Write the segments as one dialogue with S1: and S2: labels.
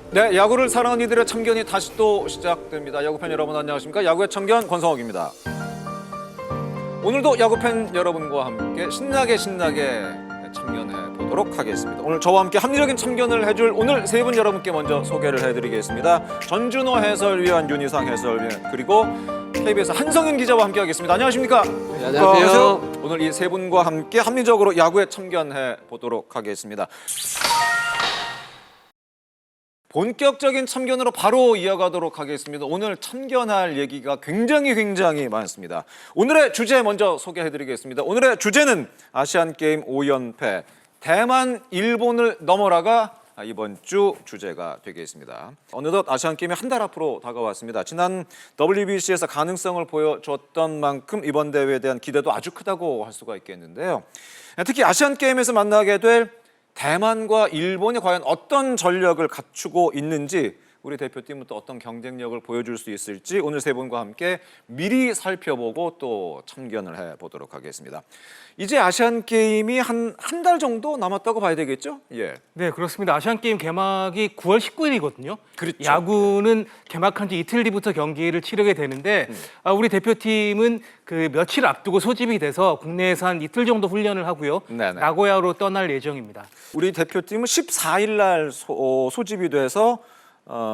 S1: 네, 야구를 사랑하는 이들의 참견이 다시 또 시작됩니다. 야구팬 여러분 안녕하십니까? 야구의 참견 권성욱입니다. 오늘도 야구팬 여러분과 함께 신나게 참견해 보도록 하겠습니다. 오늘 저와 함께 합리적인 참견을 해줄 오늘 세 분 여러분께 먼저 소개를 해드리겠습니다. 전준호 해설위원, 윤희상 해설위원, 그리고 KBS 한성윤 기자와 함께하겠습니다. 안녕하십니까?
S2: 네, 안녕하세요.
S1: 오늘 이 세 분과 함께 합리적으로 야구에 참견해 보도록 하겠습니다. 본격적인 참견으로 바로 이어가도록 하겠습니다. 오늘 참견할 얘기가 굉장히 많습니다. 오늘의 주제 먼저 소개해드리겠습니다. 오늘의 주제는 아시안게임 5연패 대만, 일본을 넘어라가 이번 주 주제가 되겠습니다. 어느덧 아시안게임이 한 달 앞으로 다가왔습니다. 지난 WBC에서 가능성을 보여줬던 만큼 이번 대회에 대한 기대도 아주 크다고 할 수가 있겠는데요. 특히 아시안게임에서 만나게 될 대만과 일본이 과연 어떤 전력을 갖추고 있는지, 우리 대표팀은 또 어떤 경쟁력을 보여줄 수 있을지 오늘 세 분과 함께 미리 살펴보고 또 참견을 해보도록 하겠습니다. 이제 아시안게임이 한 달 정도 남았다고 봐야 되겠죠? 예.
S3: 네, 그렇습니다. 아시안게임 개막이 9월 19일이거든요.
S1: 그렇죠.
S3: 야구는 개막한 지 이틀 뒤부터 경기를 치르게 되는데 우리 대표팀은 그 며칠 앞두고 소집이 돼서 국내에서 한 이틀 정도 훈련을 하고요.
S1: 네네.
S3: 나고야로 떠날 예정입니다.
S1: 우리 대표팀은 14일 날 소집이 돼서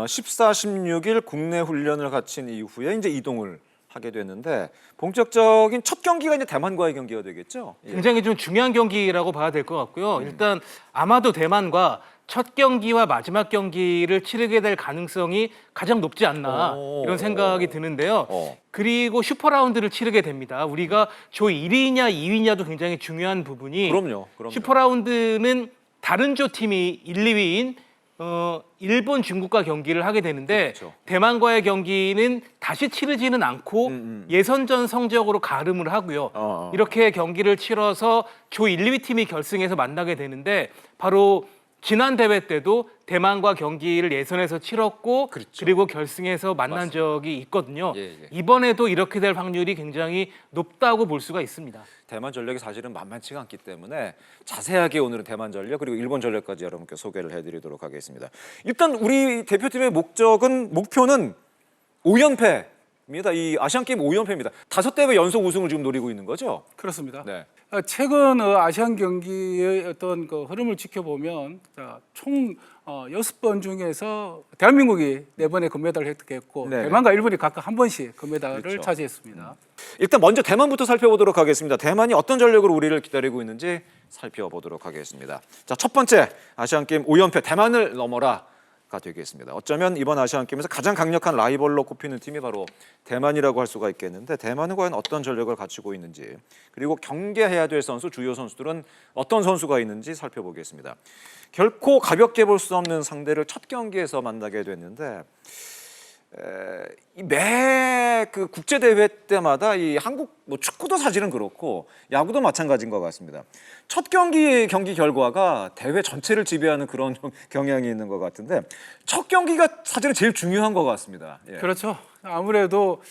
S1: 14, 16일 국내 훈련을 마친 이후에 이제 이동을 하게 되는데 본격적인 첫 경기가 이제 대만과의 경기가 되겠죠? 예.
S3: 굉장히 좀 중요한 경기라고 봐야 될 것 같고요. 일단 아마도 대만과 첫 경기와 마지막 경기를 치르게 될 가능성이 가장 높지 않나 이런 생각이 드는데요. 그리고 슈퍼라운드를 치르게 됩니다. 우리가 조 1위냐 2위냐도 굉장히 중요한 부분이
S1: 그럼요.
S3: 슈퍼라운드는 다른 조 팀이 1, 2위인 일본, 중국과 경기를 하게 되는데
S1: 그렇죠.
S3: 대만과의 경기는 다시 치르지는 않고 예선전 성적으로 가름을 하고요. 이렇게 경기를 치러서 조 1, 2위 팀이 결승에서 만나게 되는데 바로 지난 대회 때도 대만과 경기를 예선에서 치렀고
S1: 그렇죠.
S3: 그리고 결승에서 만난
S1: 맞습니다.
S3: 적이 있거든요.
S1: 예.
S3: 이번에도 이렇게 될 확률이 굉장히 높다고 볼 수가 있습니다.
S1: 대만 전력이 사실은 만만치가 않기 때문에 자세하게 오늘은 대만 전력 그리고 일본 전력까지 여러분께 소개를 해드리도록 하겠습니다. 일단 우리 대표팀의 목표는 5연패입니다. 이 아시안게임 5연패입니다. 5대회 연속 우승을 지금 노리고 있는 거죠?
S4: 그렇습니다.
S1: 네.
S4: 최근 아시안 경기의 어떤 그 흐름을 지켜보면 총 6번 중에서 대한민국이 4번의 금메달을 획득했고
S1: 네.
S4: 대만과 일본이 각각 한 번씩 금메달을
S1: 그렇죠.
S4: 차지했습니다.
S1: 일단 먼저 대만부터 살펴보도록 하겠습니다. 대만이 어떤 전력으로 우리를 기다리고 있는지 살펴보도록 하겠습니다. 자, 첫 번째 아시안게임 5연패 대만을 넘어라. 가 되겠습니다. 어쩌면 이번 아시안게임에서 가장 강력한 라이벌로 꼽히는 팀이 바로 대만이라고 할 수가 있겠는데 대만은 과연 어떤 전력을 갖추고 있는지 그리고 경계해야 될 선수, 주요 선수들은 어떤 선수가 있는지 살펴보겠습니다. 결코 가볍게 볼 수 없는 상대를 첫 경기에서 만나게 됐는데 매 그 국제 대회 때마다 이 한국 축구도 사실은 그렇고 야구도 마찬가지인 것 같습니다. 첫 경기 결과가 대회 전체를 지배하는 그런 경향이 있는 것 같은데 첫 경기가 사실은 제일 중요한 것 같습니다. 예.
S4: 그렇죠. 아무래도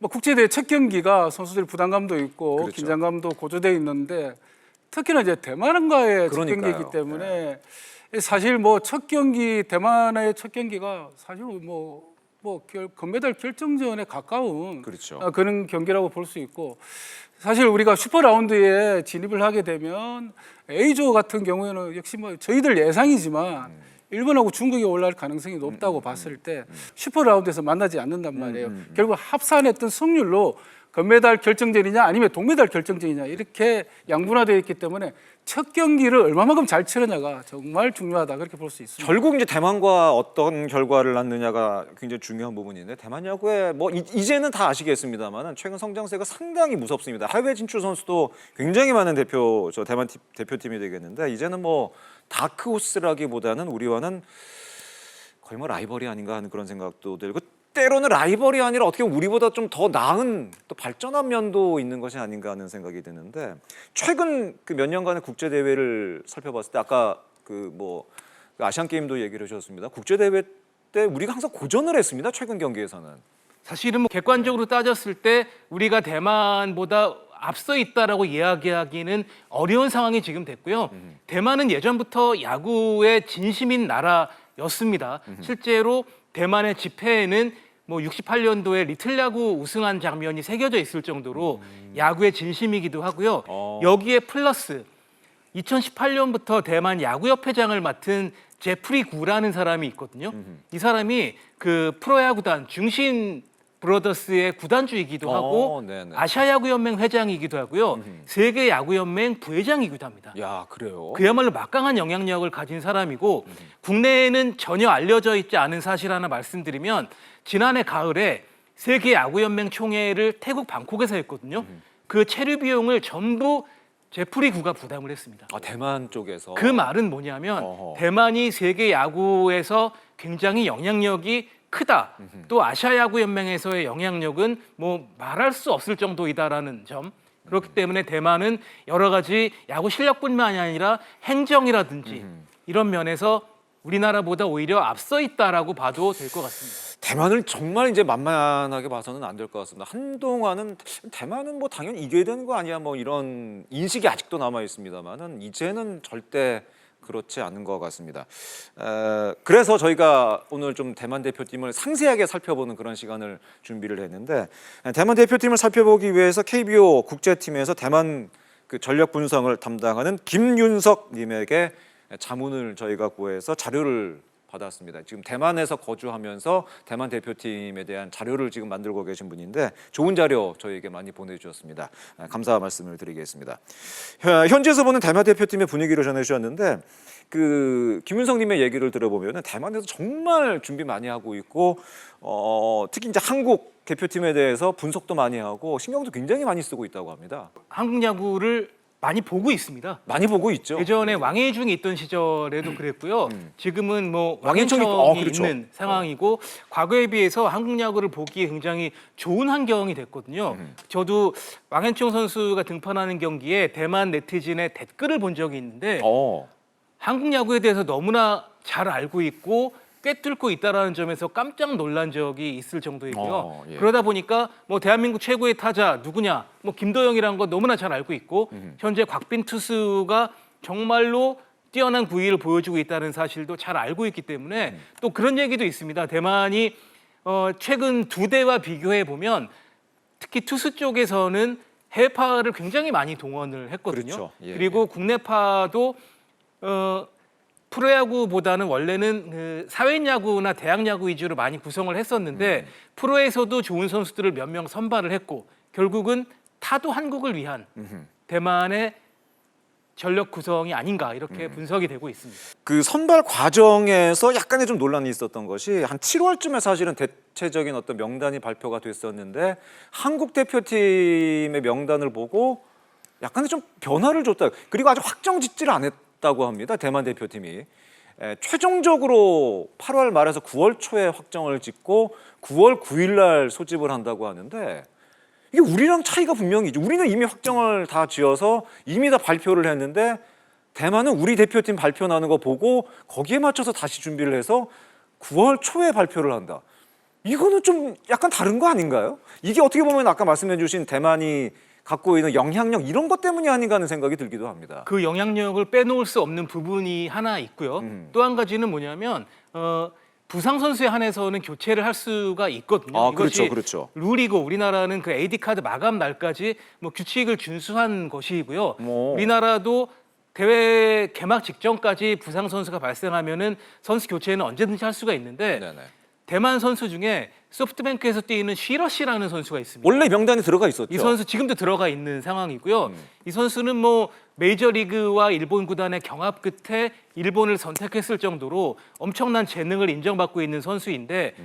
S4: 국제대회 첫 경기가 선수들 부담감도 있고
S1: 그렇죠.
S4: 긴장감도 고조되어 있는데 특히나 이제 대만과의 첫
S1: 그러니까요.
S4: 경기이기 때문에 사실 첫 경기 대만의 첫 경기가 사실 금메달 결정전에 가까운
S1: 그렇죠.
S4: 그런 경기라고 볼 수 있고 사실 우리가 슈퍼라운드에 진입을 하게 되면 A조 같은 경우에는 역시 저희들 예상이지만 일본하고 중국이 올라갈 가능성이 높다고 봤을 때 슈퍼라운드에서 만나지 않는단 말이에요. 결국 합산했던 승률로 금메달 결정전이냐 아니면 동메달 결정전이냐 이렇게 양분화되어 있기 때문에 첫 경기를 얼마만큼 잘 치르냐가 정말 중요하다 그렇게 볼 수 있습니다.
S1: 결국 이제 대만과 어떤 결과를 낳느냐가 굉장히 중요한 부분인데 대만 야구에 이제는 다 아시겠습니다만 최근 성장세가 상당히 무섭습니다. 해외 진출 선수도 굉장히 많은 대만 대표팀이 되겠는데 이제는 다크호스라기보다는 우리와는 거의 라이벌이 아닌가 하는 그런 생각도 들고 때로는 라이벌이 아니라 어떻게 보면 우리보다 좀 더 나은 또 발전한 면도 있는 것이 아닌가 하는 생각이 드는데 최근 그 몇 년간의 국제 대회를 살펴봤을 때 아까 그 아시안 게임도 얘기를 해주셨습니다. 국제 대회 때 우리가 항상 고전을 했습니다. 최근 경기에서는.
S3: 사실은 객관적으로 따졌을 때 우리가 대만보다 앞서 있다라고 이야기하기는 어려운 상황이 지금 됐고요. 대만은 예전부터 야구의 진심인 나라 나라였습니다. 실제로 대만의 집회에는 뭐 68년도에 리틀 야구 우승한 장면이 새겨져 있을 정도로 야구의 진심이기도 하고요. 여기에 플러스 2018년부터 대만 야구협회장을 맡은 제프리 구라는 사람이 있거든요. 이 사람이 그 프로야구단 중신 브로더스의 구단주이기도 하고
S1: 네네.
S3: 아시아야구연맹 회장이기도 하고요. 세계야구연맹 부회장이기도 합니다.
S1: 야, 그래요?
S3: 그야말로 막강한 영향력을 가진 사람이고 국내에는 전혀 알려져 있지 않은 사실 하나 말씀드리면 지난해 가을에 세계야구연맹 총회를 태국 방콕에서 했거든요. 그 체류 비용을 전부 제프리 구가 부담을 했습니다.
S1: 아, 대만 쪽에서.
S3: 그 말은 뭐냐면
S1: 어허.
S3: 대만이 세계 야구에서 굉장히 영향력이 크다. 또 아시아 야구 연맹에서의 영향력은 뭐 말할 수 없을 정도이다라는 점. 그렇기 때문에 대만은 여러 가지 야구 실력뿐만이 아니라 행정이라든지 이런 면에서 우리나라보다 오히려 앞서 있다라고 봐도 될 것 같습니다.
S1: 대만을 정말 이제 만만하게 봐서는 안 될 것 같습니다. 한동안은 대만은 뭐 당연히 이겨야 되는 거 아니야 뭐 이런 인식이 아직도 남아 있습니다만은 이제는 절대 그렇지 않은 것 같습니다. 그래서 저희가 오늘 좀 대만 대표팀을 상세하게 살펴보는 그런 시간을 준비를 했는데 대만 대표팀을 살펴보기 위해서 KBO 국제팀에서 대만 그 전력 분석을 담당하는 김윤석 님에게 자문을 저희가 구해서 자료를 받았습니다. 지금 대만에서 거주하면서 대만 대표팀에 대한 자료를 지금 만들고 계신 분인데 좋은 자료 저희에게 많이 보내주셨습니다. 감사 말씀을 드리겠습니다. 현지에서 보는 대만 대표팀의 분위기를 전해주셨는데 그 김윤성님의 얘기를 들어보면 대만에서 정말 준비 많이 하고 있고 특히 이제 한국 대표팀에 대해서 분석도 많이 하고 신경도 굉장히 많이 쓰고 있다고 합니다.
S3: 한국 야구를 많이 보고 있습니다.
S1: 많이 보고 있죠.
S3: 예전에 왕해중이 있던 시절에도 그랬고요. 지금은 뭐
S1: 왕해청이
S3: 왕해청이
S1: 그렇죠.
S3: 있는 상황이고 과거에 비해서 한국 야구를 보기에 굉장히 좋은 환경이 됐거든요. 저도 왕해청 선수가 등판하는 경기에 대만 네티즌의 댓글을 본 적이 있는데 한국 야구에 대해서 너무나 잘 알고 있고 꿰뚫고 있다라는 점에서 깜짝 놀란 적이 있을 정도이고요.
S1: 예.
S3: 그러다 보니까 뭐 대한민국 최고의 타자 누구냐, 뭐 김도영이라는 거 너무나 잘 알고 있고 현재 곽빈 투수가 정말로 뛰어난 구위를 보여주고 있다는 사실도 잘 알고 있기 때문에 또 그런 얘기도 있습니다. 대만이 최근 두 대와 비교해 보면 특히 투수 쪽에서는 해외파를 굉장히 많이 동원을 했거든요.
S1: 그렇죠. 예,
S3: 그리고 국내파도 프로야구보다는 원래는 그 사회야구나 대학야구 위주로 많이 구성을 했었는데 프로에서도 좋은 선수들을 몇 명 선발을 했고 결국은 타도 한국을 위한 대만의 전력 구성이 아닌가 이렇게 분석이 되고 있습니다.
S1: 그 선발 과정에서 약간의 좀 논란이 있었던 것이 한 7월쯤에 사실은 대체적인 어떤 명단이 발표가 됐었는데 한국 대표팀의 명단을 보고 약간의 좀 변화를 줬다. 그리고 아직 확정 짓지를 않았다고 합니다. 대만 대표팀이. 최종적으로 8월 말에서 9월 초에 확정을 짓고 9월 9일 날 소집을 한다고 하는데 이게 우리랑 차이가 분명히 있죠. 우리는 이미 확정을 다 지어서 이미 다 발표를 했는데 대만은 우리 대표팀 발표 나는 거 보고 거기에 맞춰서 다시 준비를 해서 9월 초에 발표를 한다. 이거는 좀 약간 다른 거 아닌가요? 이게 어떻게 보면 아까 말씀해 주신 대만이 갖고 있는 영향력 이런 것 때문이 아닌가 하는 생각이 들기도 합니다.
S3: 그 영향력을 빼놓을 수 없는 부분이 하나 있고요. 또 한 가지는 뭐냐면 부상 선수에 한해서는 교체를 할 수가 있거든요.
S1: 아,
S3: 이것이
S1: 그렇죠, 그렇죠.
S3: 룰이고 우리나라는 그 AD 카드 마감 날까지 뭐 규칙을 준수한 것이고요. 우리나라도 대회 개막 직전까지 부상 선수가 발생하면은 선수 교체는 언제든지 할 수가 있는데
S1: 네네.
S3: 대만 선수 중에 소프트뱅크에서 뛰는 쉬러시라는 선수가 있습니다.
S1: 원래 명단에 들어가 있었죠.
S3: 이 선수 지금도 들어가 있는 상황이고요. 이 선수는 뭐 메이저리그와 일본 구단의 경합 끝에 일본을 선택했을 정도로 엄청난 재능을 인정받고 있는 선수인데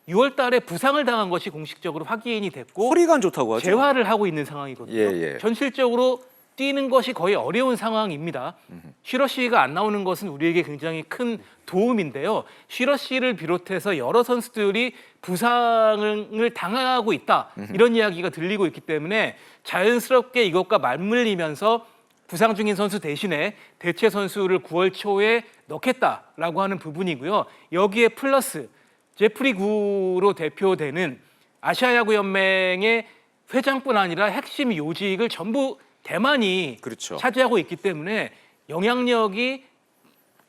S3: 6월 달에 부상을 당한 것이 공식적으로 확인이 됐고
S1: 허리가 안 좋다고 하죠.
S3: 재활을 하고 있는 상황이거든요.
S1: 예.
S3: 현실적으로 뛰는 것이 거의 어려운 상황입니다. 쉬러시가 안 나오는 것은 우리에게 굉장히 큰 도움인데요. 쉬러시를 비롯해서 여러 선수들이 부상을 당하고 있다. 이런 이야기가 들리고 있기 때문에 자연스럽게 이것과 맞물리면서 부상 중인 선수 대신에 대체 선수를 9월 초에 넣겠다라고 하는 부분이고요. 여기에 플러스 제프리 구로 대표되는 아시아야구연맹의 회장뿐 아니라 핵심 요직을 전부 대만이
S1: 그렇죠.
S3: 차지하고 있기 때문에 영향력이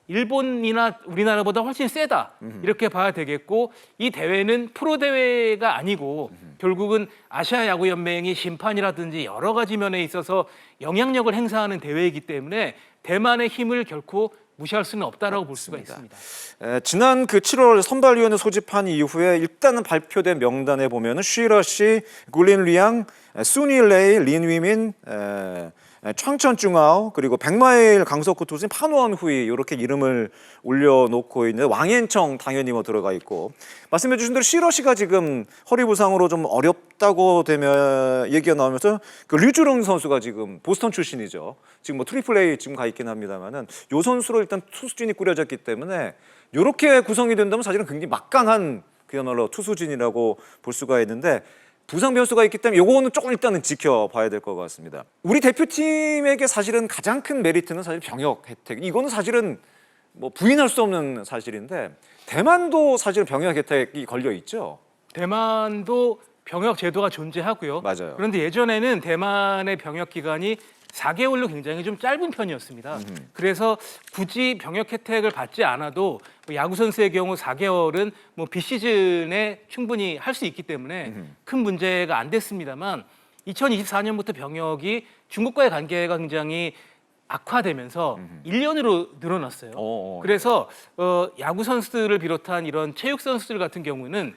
S3: 일본이나 우리나라보다 훨씬 세다 이렇게 봐야 되겠고 이 대회는 프로 대회가 아니고 결국은 아시아 야구 연맹이 심판이라든지 여러 가지 면에 있어서 영향력을 행사하는 대회이기 때문에 대만의 힘을 결코 무시할 수는 없다라고 볼 수가 있습니다.
S1: 지난 그 7월 선발위원회 소집한 이후에 일단은 발표된 명단에 보면은 쉬러 씨, 굴린 리앙, 수니 레이, 린 위민, 창천 중아오 그리고 백마일 강석구 투수인 판원 후이 이렇게 이름을 올려놓고 있는 왕앤청 당연히 뭐 들어가 있고 말씀해 주신 대로 시러 씨가 지금 허리 부상으로 좀 어렵다고 되면 얘기가 나오면서 그 류주렁 선수가 지금 보스턴 출신이죠. 지금 뭐 트리플 A 지금 가 있긴 합니다만은 요 선수로 일단 투수진이 꾸려졌기 때문에 이렇게 구성이 된다면 사실은 굉장히 막강한 그야말로 투수진이라고 볼 수가 있는데. 부상 변수가 있기 때문에 요거는 조금 일단은 지켜봐야 될 것 같습니다. 우리 대표팀에게 사실은 가장 큰 메리트는 사실 병역 혜택. 이거는 사실은 뭐 부인할 수 없는 사실인데 대만도 사실 병역 혜택이 걸려 있죠.
S3: 대만도 병역 제도가 존재하고요.
S1: 맞아요.
S3: 그런데 예전에는 대만의 병역 기간이 4개월로 굉장히 좀 짧은 편이었습니다. 그래서 굳이 병역 혜택을 받지 않아도 야구 선수의 경우 4개월은 뭐 비시즌에 충분히 할 수 있기 때문에 큰 문제가 안 됐습니다만 2024년부터 병역이 중국과의 관계가 굉장히 악화되면서 1년으로 늘어났어요. 그래서 야구 선수들을 비롯한 이런 체육 선수들 같은 경우는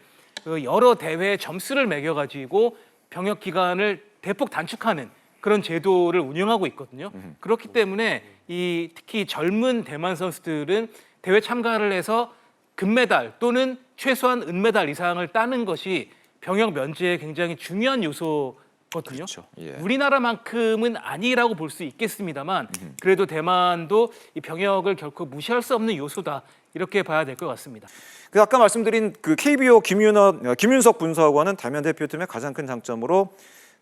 S3: 여러 대회 점수를 매겨가지고 병역 기간을 대폭 단축하는 그런 제도를 운영하고 있거든요. 그렇기 때문에 이 특히 젊은 대만 선수들은 대회 참가를 해서 금메달 또는 최소한 은메달 이상을 따는 것이 병역 면제에 굉장히 중요한 요소거든요.
S1: 그렇죠. 예.
S3: 우리나라만큼은 아니라고 볼 수 있겠습니다만 그래도 대만도 이 병역을 결코 무시할 수 없는 요소다 이렇게 봐야 될 것 같습니다.
S1: 그 아까 말씀드린 그 KBO 김윤석 분석원은 대만 대표팀의 가장 큰 장점으로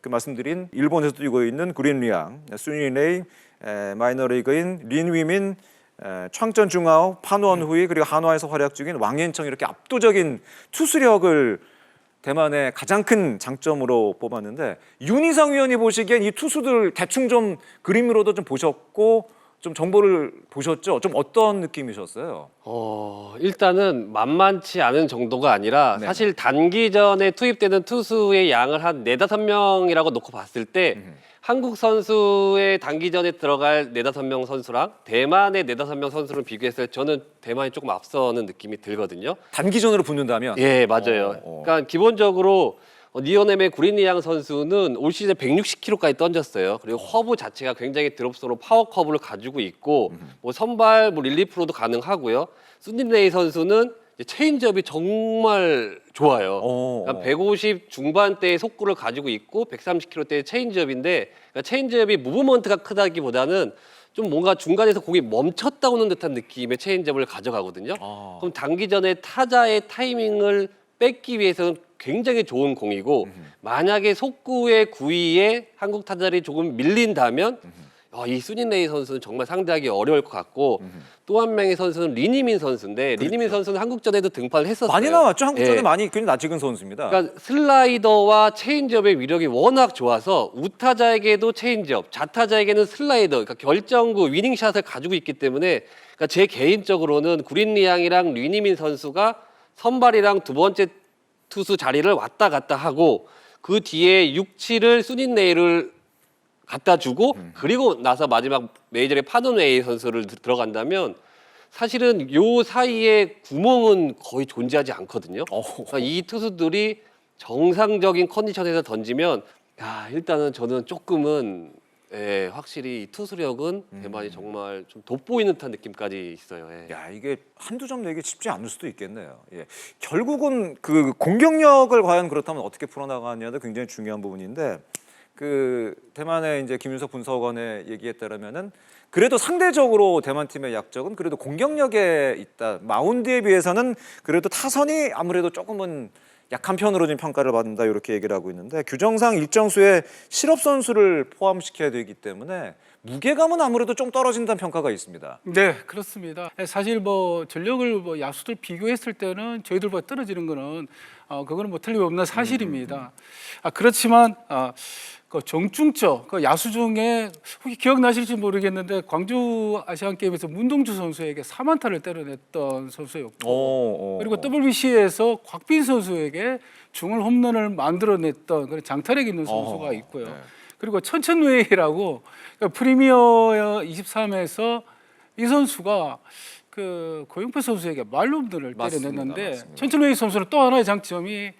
S1: 그 말씀드린 일본에서 뛰고 있는 굴린 리앙, 수니 레이, 마이너리그인 린 위민, 창천 중아오, 판원 후이 그리고 한화에서 활약 중인 왕앤청 이렇게 압도적인 투수력을 대만의 가장 큰 장점으로 뽑았는데 윤희상 위원이 보시기엔 이 투수들 대충 좀 그림으로도 좀 보셨고 좀 정보를 보셨죠? 좀 어떤 느낌이셨어요?
S2: 일단은 만만치 않은 정도가 아니라
S1: 네.
S2: 사실 단기전에 투입되는 투수의 양을 한 4-5명이라고 놓고 봤을 때 한국 선수의 단기전에 들어갈 4-5명 선수랑 대만의 4-5명 선수를 비교했을 때 저는 대만이 조금 앞서는 느낌이 들거든요.
S1: 단기전으로 붙는다면?
S2: 예, 맞아요. 그러니까 기본적으로 니오넴의 구린리앙 선수는 올 시즌 160km까지 던졌어요. 그리고 커브 자체가 굉장히 드롭스로 파워 커브를 가지고 있고 뭐 선발 뭐 릴리프로도 가능하고요. 수니레이 선수는 이제 체인지업이 정말 좋아요. 그러니까 150 중반대의 속구를 가지고 있고 130km대의 체인지업인데 그러니까 체인지업이 무브먼트가 크다기보다는 좀 뭔가 중간에서 공이 멈췄다 오는 듯한 느낌의 체인지업을 가져가거든요. 그럼 단기전에 타자의 타이밍을 뺏기 위해서는 굉장히 좋은 공이고 만약에 속구의 구위에 한국 타자들이 조금 밀린다면 이 수니레이 선수는 정말 상대하기 어려울 것 같고 또 한 명의 선수는 리니민 선수인데 리니민 선수는 한국전에도 등판을 했었어요.
S1: 많이 나왔죠. 한국전에
S2: 예.
S1: 많이 굉장히 낯익은 선수입니다.
S2: 그러니까 슬라이더와 체인지업의 위력이 워낙 좋아서 우타자에게도 체인지업, 좌타자에게는 슬라이더, 그러니까 결정구 위닝샷을 가지고 있기 때문에 그러니까 제 개인적으로는 구린리앙이랑 리니민 선수가 선발이랑 두 번째 투수 자리를 왔다 갔다 하고 그 뒤에 6, 7을 수니레이를 갖다 주고 그리고 나서 마지막 메이저의 파돈웨이 선수를 들어간다면 사실은 요 사이에 구멍은 거의 존재하지 않거든요. 그러니까 이 투수들이 정상적인 컨디션에서 던지면 일단은 저는 조금은 확실히 이 투수력은 대만이 정말 좀 돋보이는 듯한 느낌까지 있어요. 예.
S1: 야, 이게 한두 점 내기 쉽지 않을 수도 있겠네요. 예. 결국은 그 공격력을 과연 그렇다면 어떻게 풀어나가느냐도 굉장히 중요한 부분인데 그 대만의 이제 김윤석 분석원의 얘기에 따르면은 그래도 상대적으로 대만 팀의 약점은 그래도 공격력에 있다. 마운드에 비해서는 그래도 타선이 아무래도 조금은 약한 편으로 좀 평가를 받는다 이렇게 얘기를 하고 있는데 규정상 일정 수의 실업 선수를 포함시켜야 되기 때문에 무게감은 아무래도 좀 떨어진다는 평가가 있습니다.
S4: 네, 그렇습니다. 사실 뭐 전력을 뭐 야수들 비교했을 때는 저희들보다 떨어지는 거는 그거는 뭐 틀림없는 사실입니다. 그렇지만 그 정중적 그 야수 중에 혹시 기억나실지 모르겠는데 광주 아시안 게임에서 문동주 선수에게 4만타를 때려냈던 선수였고 그리고 WBC에서 곽빈 선수에게 중을 홈런을 만들어냈던 그런 장타력 있는 선수가 있고요.
S1: 네.
S4: 그리고 천천웨이라고 프리미어 23에서 이 선수가 그 고영표 선수에게 말홈런을 때려냈는데
S1: 맞습니다.
S4: 천천웨이 선수는 또 하나의 장점이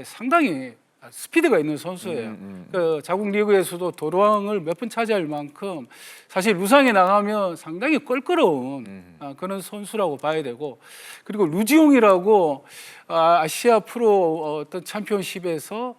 S4: 상당히 스피드가 있는 선수예요. 그 자국 리그에서도 도로왕을 몇 번 차지할 만큼 사실 루상에 나가면 상당히 껄끄러운 그런 선수라고 봐야 되고 그리고 루지용이라고 아시아 프로 어떤 챔피언십에서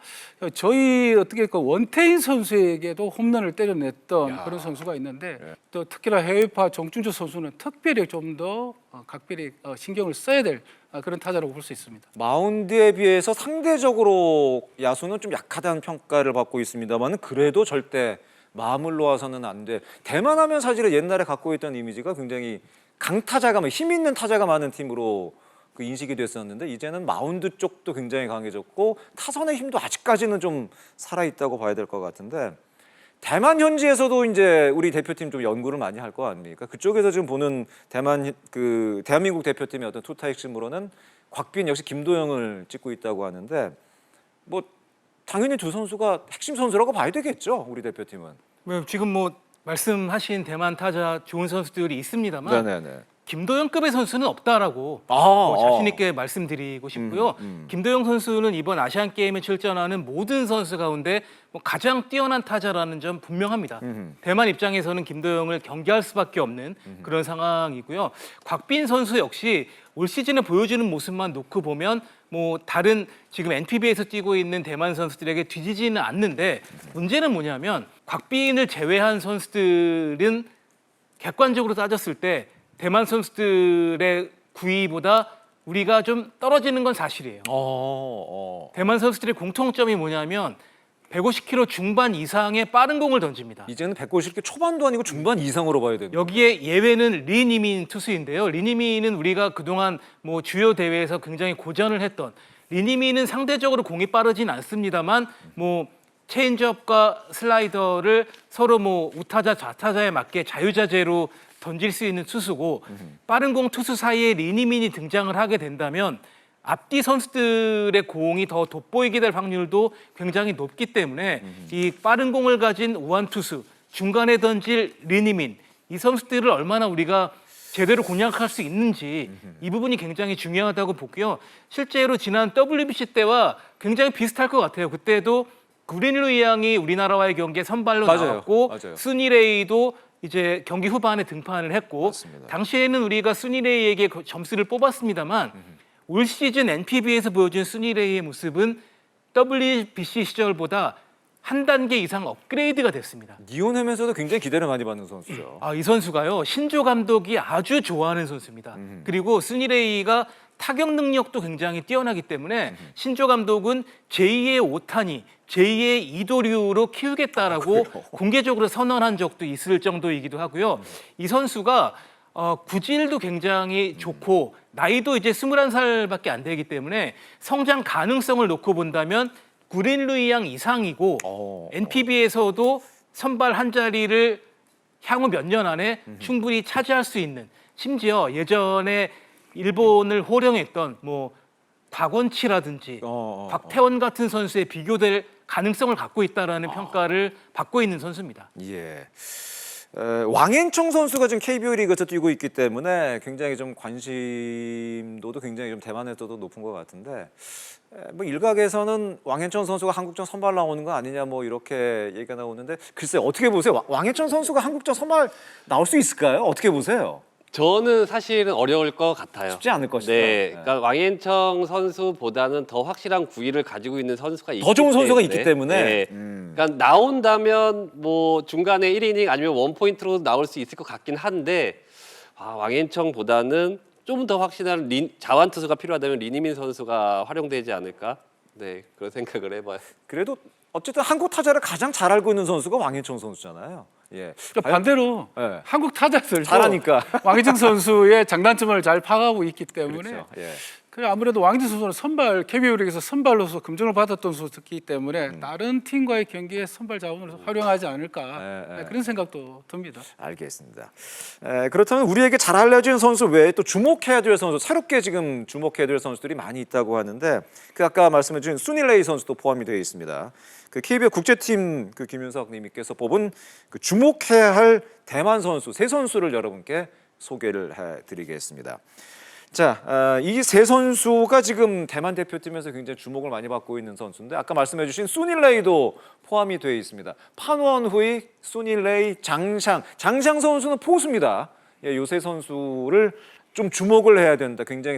S4: 저희 어떻게 그 원태인 선수에게도 홈런을 때려냈던 그런 선수가 있는데 또 특히나 해외파 정준주 선수는 특별히 좀 더 각별히 신경을 써야 될 그런 타자라고 볼 수 있습니다.
S1: 마운드에 비해서 상대적으로 야수는 좀 약하다는 평가를 받고 있습니다만 그래도 절대 마음을 놓아서는 안 돼. 대만하면 사실은 옛날에 갖고 있던 이미지가 굉장히 강타자가 힘 있는 타자가 많은 팀으로 그 인식이 됐었는데 이제는 마운드 쪽도 굉장히 강해졌고 타선의 힘도 아직까지는 좀 살아 있다고 봐야 될 것 같은데 대만 현지에서도 이제 우리 대표팀 좀 연구를 많이 할 거 아닙니까? 그쪽에서 지금 보는 대한민국 대표팀의 어떤 투타 핵심으로는 곽빈 역시 김도영을 찍고 있다고 하는데 뭐 당연히 두 선수가 핵심 선수라고 봐야 되겠죠, 우리 대표팀은.
S3: 지금 뭐 말씀하신 대만 타자 좋은 선수들이 있습니다만
S1: 네네네.
S3: 김도영급의 선수는 없다라고 자신 있게 말씀드리고 싶고요. 김도영 선수는 이번 아시안 게임에 출전하는 모든 선수 가운데 가장 뛰어난 타자라는 점 분명합니다. 대만 입장에서는 김도영을 경계할 수밖에 없는 그런 상황이고요. 곽빈 선수 역시 올 시즌에 보여주는 모습만 놓고 보면 뭐 다른 지금 NPB에서 뛰고 있는 대만 선수들에게 뒤지지는 않는데 문제는 뭐냐면 곽빈을 제외한 선수들은 객관적으로 따졌을 때 대만 선수들의 구위보다 우리가 좀 떨어지는 건 사실이에요. 대만 선수들의 공통점이 뭐냐면 150km 중반 이상의 빠른 공을 던집니다.
S1: 이제는 150km 초반도 아니고 중반 이상으로 봐야 됩니다.
S3: 여기에 예외는 리니민 투수인데요. 리니민은 우리가 그동안 뭐 주요 대회에서 굉장히 고전을 했던 리니민은 상대적으로 공이 빠르진 않습니다만 뭐 체인지업과 슬라이더를 서로 뭐 우타자 좌타자에 맞게 자유자재로 던질 수 있는 투수고 빠른 공 투수 사이에 리니민이 등장을 하게 된다면 앞뒤 선수들의 공이 더 돋보이게 될 확률도 굉장히 높기 때문에 이 빠른 공을 가진 우완 투수 중간에 던질 리니민 이 선수들을 얼마나 우리가 제대로 공략할 수 있는지 이 부분이 굉장히 중요하다고 보고요. 실제로 지난 WBC 때와 굉장히 비슷할 것 같아요. 그때도 구린루 양이 우리나라와의 경기에 선발로 나왔고 순이레이도 이제 경기 후반에 등판을 했고
S1: 맞습니다.
S3: 당시에는 우리가 순이레이에게 점수를 뽑았습니다만 올 시즌 NPB에서 보여준 순이레이의 모습은 WBC 시절보다 한 단계 이상 업그레이드가 됐습니다.
S1: 니온햄에서도 굉장히 기대를 많이 받는 선수죠.
S3: 이 선수가요 신조 감독이 아주 좋아하는 선수입니다. 그리고 순이레이가 타격 능력도 굉장히 뛰어나기 때문에 신조 감독은 제2의 오타니, 제2의 이도류로 키우겠다라고 공개적으로 선언한 적도 있을 정도이기도 하고요. 이 선수가 구질도 굉장히 좋고 나이도 이제 21살밖에 안 되기 때문에 성장 가능성을 놓고 본다면 구린루이 양 이상이고 NPB에서도 선발 한 자리를 향후 몇 년 안에 충분히 차지할 수 있는 심지어 예전에 일본을 호령했던 뭐 곽원치라든지 곽태원 같은 선수에 비교될 가능성을 갖고 있다라는 평가를 받고 있는 선수입니다.
S1: 예. 왕앤청 선수가 지금 KBO 리그에서 뛰고 있기 때문에 굉장히 좀 관심도도 굉장히 좀 대만에서도 높은 것 같은데 뭐 일각에서는 왕앤청 선수가 한국전 선발 나오는 거 아니냐 뭐 이렇게 얘기가 나오는데 글쎄 어떻게 보세요? 왕앤청 선수가 한국전 선발 나올 수 있을까요? 어떻게 보세요?
S2: 저는 사실은 어려울 것 같아요.
S1: 쉽지 않을 것이다.
S2: 네, 그러니까 왕앤청 선수보다는 더 확실한 구위를 가지고 있는 선수가
S1: 더 좋은 선수가 있기 때문에.
S2: 네. 그러니까 나온다면 뭐 중간에 1이닝 아니면 원포인트로 나올 수 있을 것 같긴 한데 왕앤청보다는 좀 더 확실한 자완 투수가 필요하다면 리니민 선수가 활용되지 않을까? 네, 그런 생각을 해봐요.
S1: 그래도 어쨌든 한국 타자를 가장 잘 알고 있는 선수가 왕앤청 선수잖아요. 예.
S4: 그러니까 반대로
S1: 예.
S4: 한국 타자들도
S1: 잘하니까.
S4: 왕희정 선수의 장단점을 잘 파악하고 있기 때문에
S1: 그렇죠. 예.
S4: 그래 아무래도 왕희정 선수는 선발 KBO 리그에서 선발로서 금전을 받았던 선수였기 때문에 다른 팀과의 경기에 선발 자원을 활용하지 않을까
S1: 예.
S4: 그런 생각도 듭니다.
S1: 알겠습니다. 그렇다면 우리에게 잘 알려진 선수 외에 또 주목해야 될 선수, 새롭게 지금 주목해야 될 선수들이 많이 있다고 하는데 그 아까 말씀해 주신 수닐레이 선수도 포함이 되어 있습니다. 그 KBO 국제팀 그 김윤석 님께서 뽑은 그 주목해야 할 대만 선수 세 선수를 여러분께 소개를 해드리겠습니다. 자, 이 세 선수가 지금 대만 대표팀에서 굉장히 주목을 많이 받고 있는 선수인데 아까 말씀해주신 수닐레이도 포함이 되어 있습니다. 판원후이, 수닐레이, 장샹 선수는 포수입니다. 예, 요 세 선수를 좀 주목을 해야 된다. 굉장히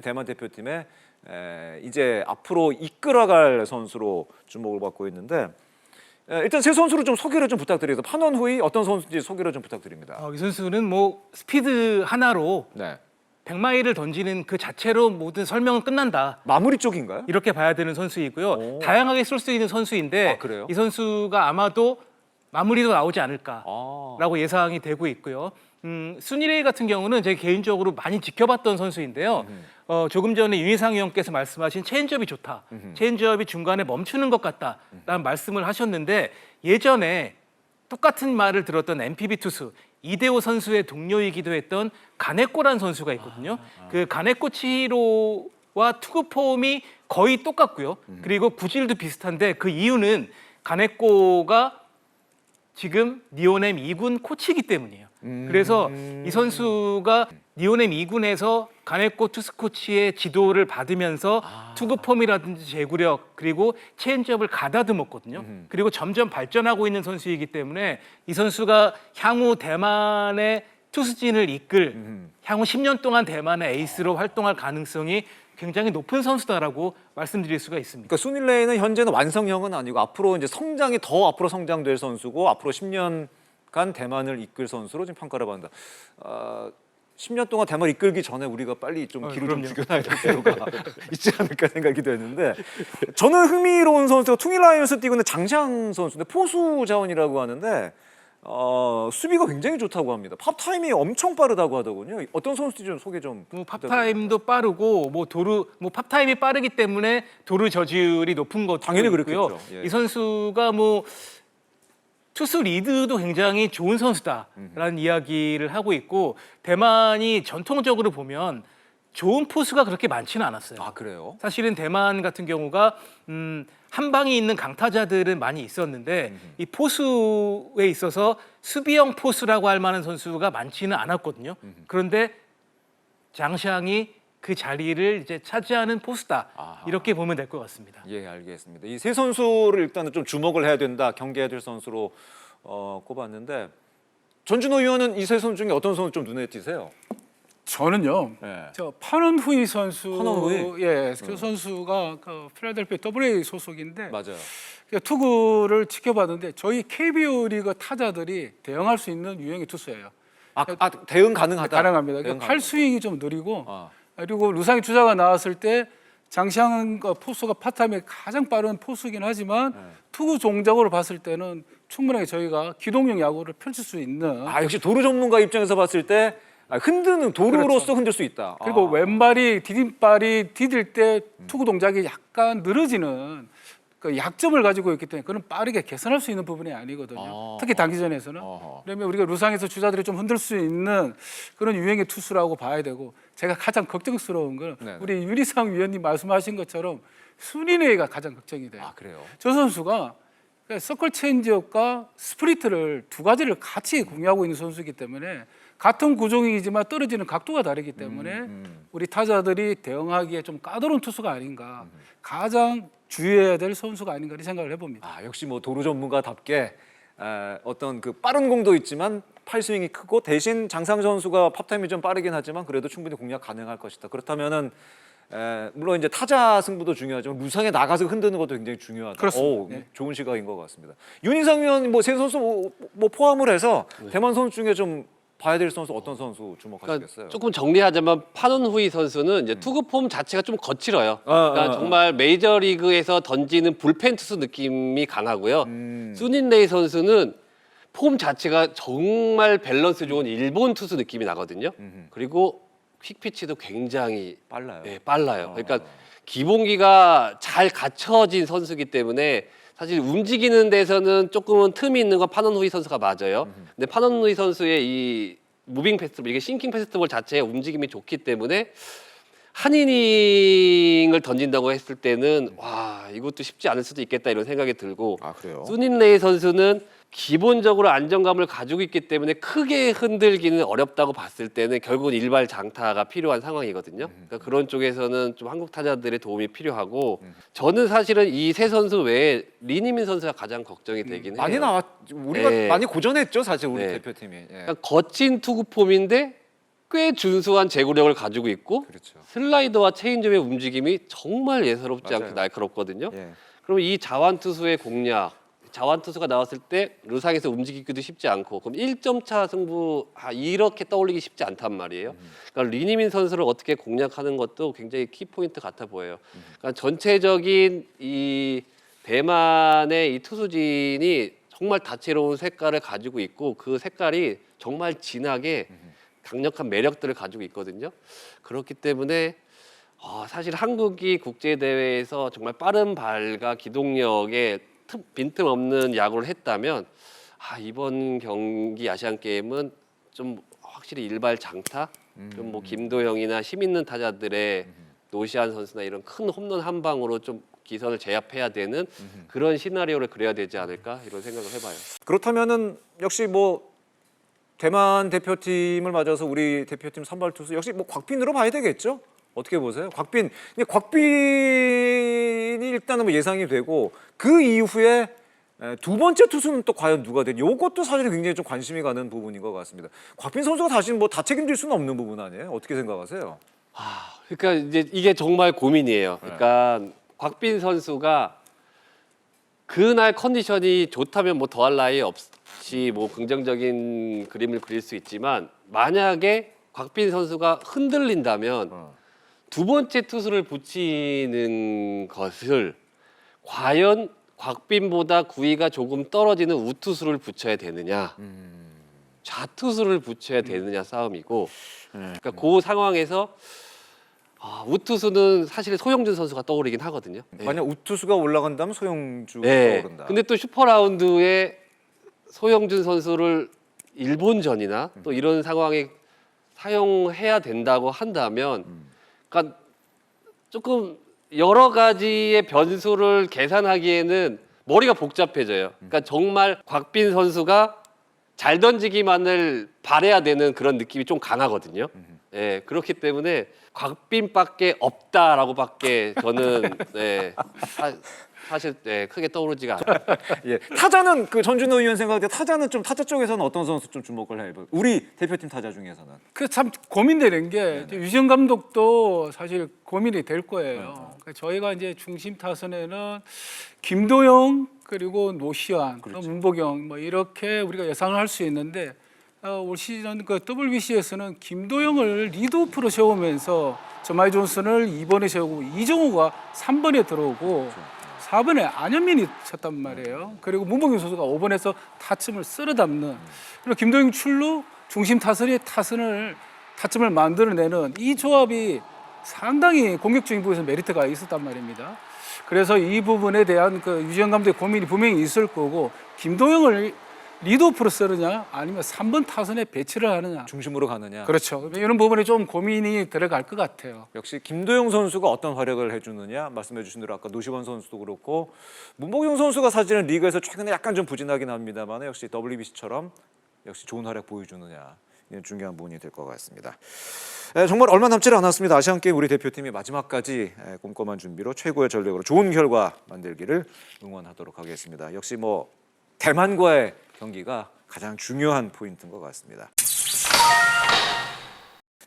S1: 대만 대표팀에 이제 앞으로 이끌어갈 선수로 주목을 받고 있는데 일단 세 선수를 좀 소개를 좀 부탁드리겠습니다. 판원후이 어떤 선수인지 소개를 좀 부탁드립니다.
S3: 이 선수는 뭐 스피드 하나로
S1: 네.
S3: 100마일을 던지는 그 자체로 모든 설명은 끝난다.
S1: 마무리 쪽인가요?
S3: 이렇게 봐야 되는 선수이고요. 다양하게 쓸 수 있는 선수인데
S1: 아, 그래요?
S3: 이 선수가 아마도 마무리도 나오지 않을까라고
S1: 아.
S3: 예상이 되고 있고요. 순위레이 같은 경우는 제가 개인적으로 많이 지켜봤던 선수인데요. 조금 전에 윤희상 의원께서 말씀하신 체인지업이 좋다. 체인지업이 중간에 멈추는 것 같다라는 말씀을 하셨는데 예전에 똑같은 말을 들었던 NPB 투수 이대호 선수의 동료이기도 했던 가네코라는 선수가 있거든요. 그 가네코 치히로와 투구 폼이 거의 똑같고요. 그리고 구질도 비슷한데 그 이유는 가네코가 지금 니오넴 2군 코치이기 때문이에요. 그래서 이 선수가 니오넴 2군에서 가네코 투수 코치의 지도를 받으면서 투구 폼이라든지 제구력 그리고 체인지업을 가다듬었거든요. 그리고 점점 발전하고 있는 선수이기 때문에 이 선수가 향후 대만의 투수진을 이끌 향후 10년 동안 대만의 에이스로 활동할 가능성이 굉장히 높은 선수다라고 말씀드릴 수가 있습니다.
S1: 그러니까 수닐레이는 현재는 완성형은 아니고 앞으로 이제 성장이 더 앞으로 성장될 선수고 앞으로 10년간 대만을 이끌 선수로 지금 평가를 받는다. 10년 동안 대만을 이끌기 전에 우리가 빨리 좀 기를 좀 죽여놔야 될 때가 있지 않을까 생각이 되는데 저는 흥미로운 선수가 퉁일라이언스 뛰고 있는 장샹 선수인데 포수 자원이라고 하는데 수비가 굉장히 좋다고 합니다. 팝 타임이 엄청 빠르다고 하더군요. 어떤 선수인지 좀 소개 좀.
S3: 뭐 팝타임도 빠르고 팝타임이 빠르기 때문에 도루 저지율이 높은 것도
S1: 당연히
S3: 있고요.
S1: 그렇겠죠. 예.
S3: 이 선수가 뭐 투수 리드도 굉장히 좋은 선수다라는 이야기를 하고 있고 대만이 전통적으로 보면 좋은 포수가 그렇게 많지는 않았어요.
S1: 아 그래요?
S3: 사실은 대만 같은 경우가 한 방이 있는 강타자들은 많이 있었는데 이 포수에 있어서 수비형 포수라고 할 만한 선수가 많지는 않았거든요. 그런데 장샹이 그 자리를 이제 차지하는 포수다.
S1: 아하.
S3: 이렇게 보면 될 것 같습니다.
S1: 예, 알겠습니다. 이 세 선수를 일단은 좀 주목을 해야 된다, 경계해야 될 선수로 꼽았는데 전준호 의원은 이 세 선수 중에 어떤 선수 좀 눈에 띄세요?
S4: 저는요.
S1: 예.
S4: 저 판원후이 선수,
S1: 판원후이?
S4: 예, 그 선수가 그 필라델피아 AA 소속인데
S1: 맞아요.
S4: 투구를 지켜봤는데 저희 KBO 리그 타자들이 대응할 수 있는 유형의 투수예요.
S1: 대응 가능하다.
S4: 가능합니다.
S1: 대응
S4: 그러니까 팔 스윙이 좀 느리고
S1: 아.
S4: 그리고 루상이 주자가 나왔을 때 장샹과 포수가 파타임이 가장 빠른 포수이긴 하지만 투구 종작으로 봤을 때는 충분하게 저희가 기동형 야구를 펼칠 수 있는
S1: 역시 도루 전문가 입장에서 봤을 때 흔드는 도루로서
S4: 그렇죠.
S1: 흔들 수 있다.
S4: 그리고 왼발이 디딤발이 디딜 때 투구 동작이 약간 늘어지는 그 약점을 가지고 있기 때문에 그건 빠르게 개선할 수 있는 부분이 아니거든요. 특히 단기전에서는. 그러면 우리가 루상에서 주자들이 좀 흔들 수 있는 그런 유형의 투수라고 봐야 되고 제가 가장 걱정스러운 건
S1: 네네.
S4: 우리 윤희상 위원님 말씀하신 것처럼 수리네이가 가장 걱정이 돼요.
S1: 그래요?
S4: 저 선수가 서클 체인지업과 스프리트를 두 가지를 같이 공유하고 있는 선수이기 때문에 같은 구종이지만 떨어지는 각도가 다르기 때문에 우리 타자들이 대응하기에 좀 까다로운 투수가 아닌가 가장 주의해야 될 선수가 아닌가 이 생각을 해봅니다.
S1: 역시 뭐 도루 전문가답게 어떤 그 빠른 공도 있지만 팔스윙이 크고 대신 장상 선수가 팝타임이 좀 빠르긴 하지만 그래도 충분히 공략 가능할 것이다. 그렇다면은 물론 이제 타자 승부도 중요하지만 루상에 나가서 흔드는 것도 굉장히 중요하다.
S4: 그렇습니다. 네.
S1: 좋은 시각인 것 같습니다. 윤희상 의원 뭐 세 선수 뭐 포함을 해서 대만 선수 중에 좀 봐야 될 선수 어떤 선수 주목하시겠어요?
S2: 그러니까 조금 정리하자면 판원후이 선수는 이제 투구 폼 자체가 좀 거칠어요. 그러니까 정말 메이저리그에서 던지는 불펜 투수 느낌이 강하고요. 수닌레이 선수는 폼 자체가 정말 밸런스 좋은 일본 투수 느낌이 나거든요. 그리고 퀵피치도 굉장히
S1: 빨라요.
S2: 네, 빨라요. 그러니까 기본기가 잘 갖춰진 선수이기 때문에 사실 움직이는 데서는 조금은 틈이 있는 건 파넌후이 선수가 맞아요. 근데 파넌후이 선수의 이 무빙 패스트볼, 이게 싱킹 패스트볼 자체의 움직임이 좋기 때문에 한 이닝을 던진다고 했을 때는 와, 이것도 쉽지 않을 수도 있겠다 이런 생각이 들고,
S1: 아, 그래요?
S2: 수닌레이 선수는 기본적으로 안정감을 가지고 있기 때문에 크게 흔들기는 어렵다고 봤을 때는 결국은 일발 장타가 필요한 상황이거든요. 그러니까 그런 쪽에서는 좀 한국 타자들의 도움이 필요하고, 저는 사실은 이 세 선수 외에 리니민 선수가 가장 걱정이 되긴 해요.
S1: 많이 나왔 우리가
S2: 네.
S1: 많이 고전했죠, 사실 우리
S2: 네.
S1: 대표팀이. 예.
S2: 그러니까 거친 투구 폼인데 꽤 준수한 제구력을 가지고 있고,
S1: 그렇죠.
S2: 슬라이더와 체인지업의 움직임이 정말 예사롭지 않게
S1: 맞아요.
S2: 날카롭거든요.
S1: 예.
S2: 그럼 이 자완 투수의 공략, 자완 투수가 나왔을 때 르상에서 움직이기도 쉽지 않고, 그럼 1점 차 승부 이렇게 떠올리기 쉽지 않단 말이에요. 그러니까 리니민 선수를 어떻게 공략하는 것도 굉장히 키 포인트 같아 보여요. 그러니까 전체적인 이 대만의 이 투수진이 정말 다채로운 색깔을 가지고 있고, 그 색깔이 정말 진하게 강력한 매력들을 가지고 있거든요. 그렇기 때문에 사실 한국이 국제 대회에서 정말 빠른 발과 기동력에 빈틈 없는 야구를 했다면 이번 경기 아시안 게임은 좀 확실히 일발 장타, 좀 뭐 김도영이나 힘 있는 타자들의 노시안 선수나 이런 큰 홈런 한 방으로 좀 기선을 제압해야 되는 그런 시나리오를 그려야 되지 않을까 이런 생각을 해봐요.
S1: 그렇다면은 역시 뭐 대만 대표팀을 맞아서 우리 대표팀 선발 투수 역시 뭐 곽빈으로 봐야 되겠죠? 어떻게 보세요? 곽빈. 근데 곽빈이 일단은 뭐 예상이 되고, 그 이후에 두 번째 투수는 또 과연 누가 되니? 이것도 사실 굉장히 좀 관심이 가는 부분인 것 같습니다. 곽빈 선수가 다시 뭐 다 책임질 수는 없는 부분 아니에요? 어떻게 생각하세요?
S2: 그러니까 이제 이게 정말 고민이에요. 그러니까 곽빈 선수가 그날 컨디션이 좋다면 뭐 더할 나위 없이 뭐 긍정적인 그림을 그릴 수 있지만, 만약에 곽빈 선수가 흔들린다면 두 번째 투수를 붙이는 것을 과연 곽빈보다 구위가 조금 떨어지는 우투수를 붙여야 되느냐, 좌투수를 붙여야 되느냐 싸움이고, 그러니까 그 상황에서 우투수는 사실 소영준 선수가 떠오르긴 하거든요.
S1: 만약 우투수가 올라간다면 소영주가
S2: 네.
S1: 떠오른다.
S2: 근데 또 슈퍼라운드에 소영준 선수를 일본전이나 또 이런 상황에 사용해야 된다고 한다면, 그러니까 조금 여러 가지의 변수를 계산하기에는 머리가 복잡해져요. 그러니까 정말 곽빈 선수가 잘 던지기만을 바라야 되는 그런 느낌이 좀 강하거든요. 예, 그렇기 때문에 곽빈밖에 없다라고밖에 저는 사실 크게 떠오르지가 않아요.
S1: 예. 타자는 그 전준호 의원 생각할 때 타자는 좀 타자 쪽에서는 어떤 선수 좀 주목을 해요? 우리 대표팀 타자 중에서는.
S4: 그 참 고민되는 게 유지영 감독도 사실 고민이 될 거예요. 그러니까 저희가 이제 중심 타선에는 김도영 그리고 노시환, 문보경 뭐 이렇게 우리가 예상을 할 수 있는데, 올 시즌 그 WBC에서는 김도영을 리드오프로 세우면서 저마이 존슨을 2번에 세우고 이정우가 3번에 들어오고 4번에 안현민이 쳤단 말이에요. 그리고 문봉규 선수가 5번에서 타점을 쓸어 담는, 그리고 김도영 출루 중심 타선의 타점을 만들어내는 이 조합이 상당히 공격적인 부분에서 메리트가 있었단 말입니다. 그래서 이 부분에 대한 그 유지영 감독의 고민이 분명히 있을 거고, 김도영을 리드오프로 쓰느냐 아니면 3번 타선에 배치를 하느냐,
S1: 중심으로 가느냐.
S4: 그렇죠. 이런 부분에 좀 고민이 들어갈 것 같아요.
S1: 역시 김도영 선수가 어떤 활약을 해주느냐, 말씀해 주신 대로 아까 노시원 선수도 그렇고, 문보경 선수가 사실은 리그에서 최근에 약간 좀 부진하긴 합니다만 역시 WBC처럼 역시 좋은 활약 보여주느냐, 이게 중요한 부분이 될 것 같습니다. 정말 얼마 남지 않았습니다. 아시안게임 우리 대표팀이 마지막까지 꼼꼼한 준비로 최고의 전력으로 좋은 결과 만들기를 응원하도록 하겠습니다. 역시 뭐 대만과의 경기가 가장 중요한 포인트인 것 같습니다.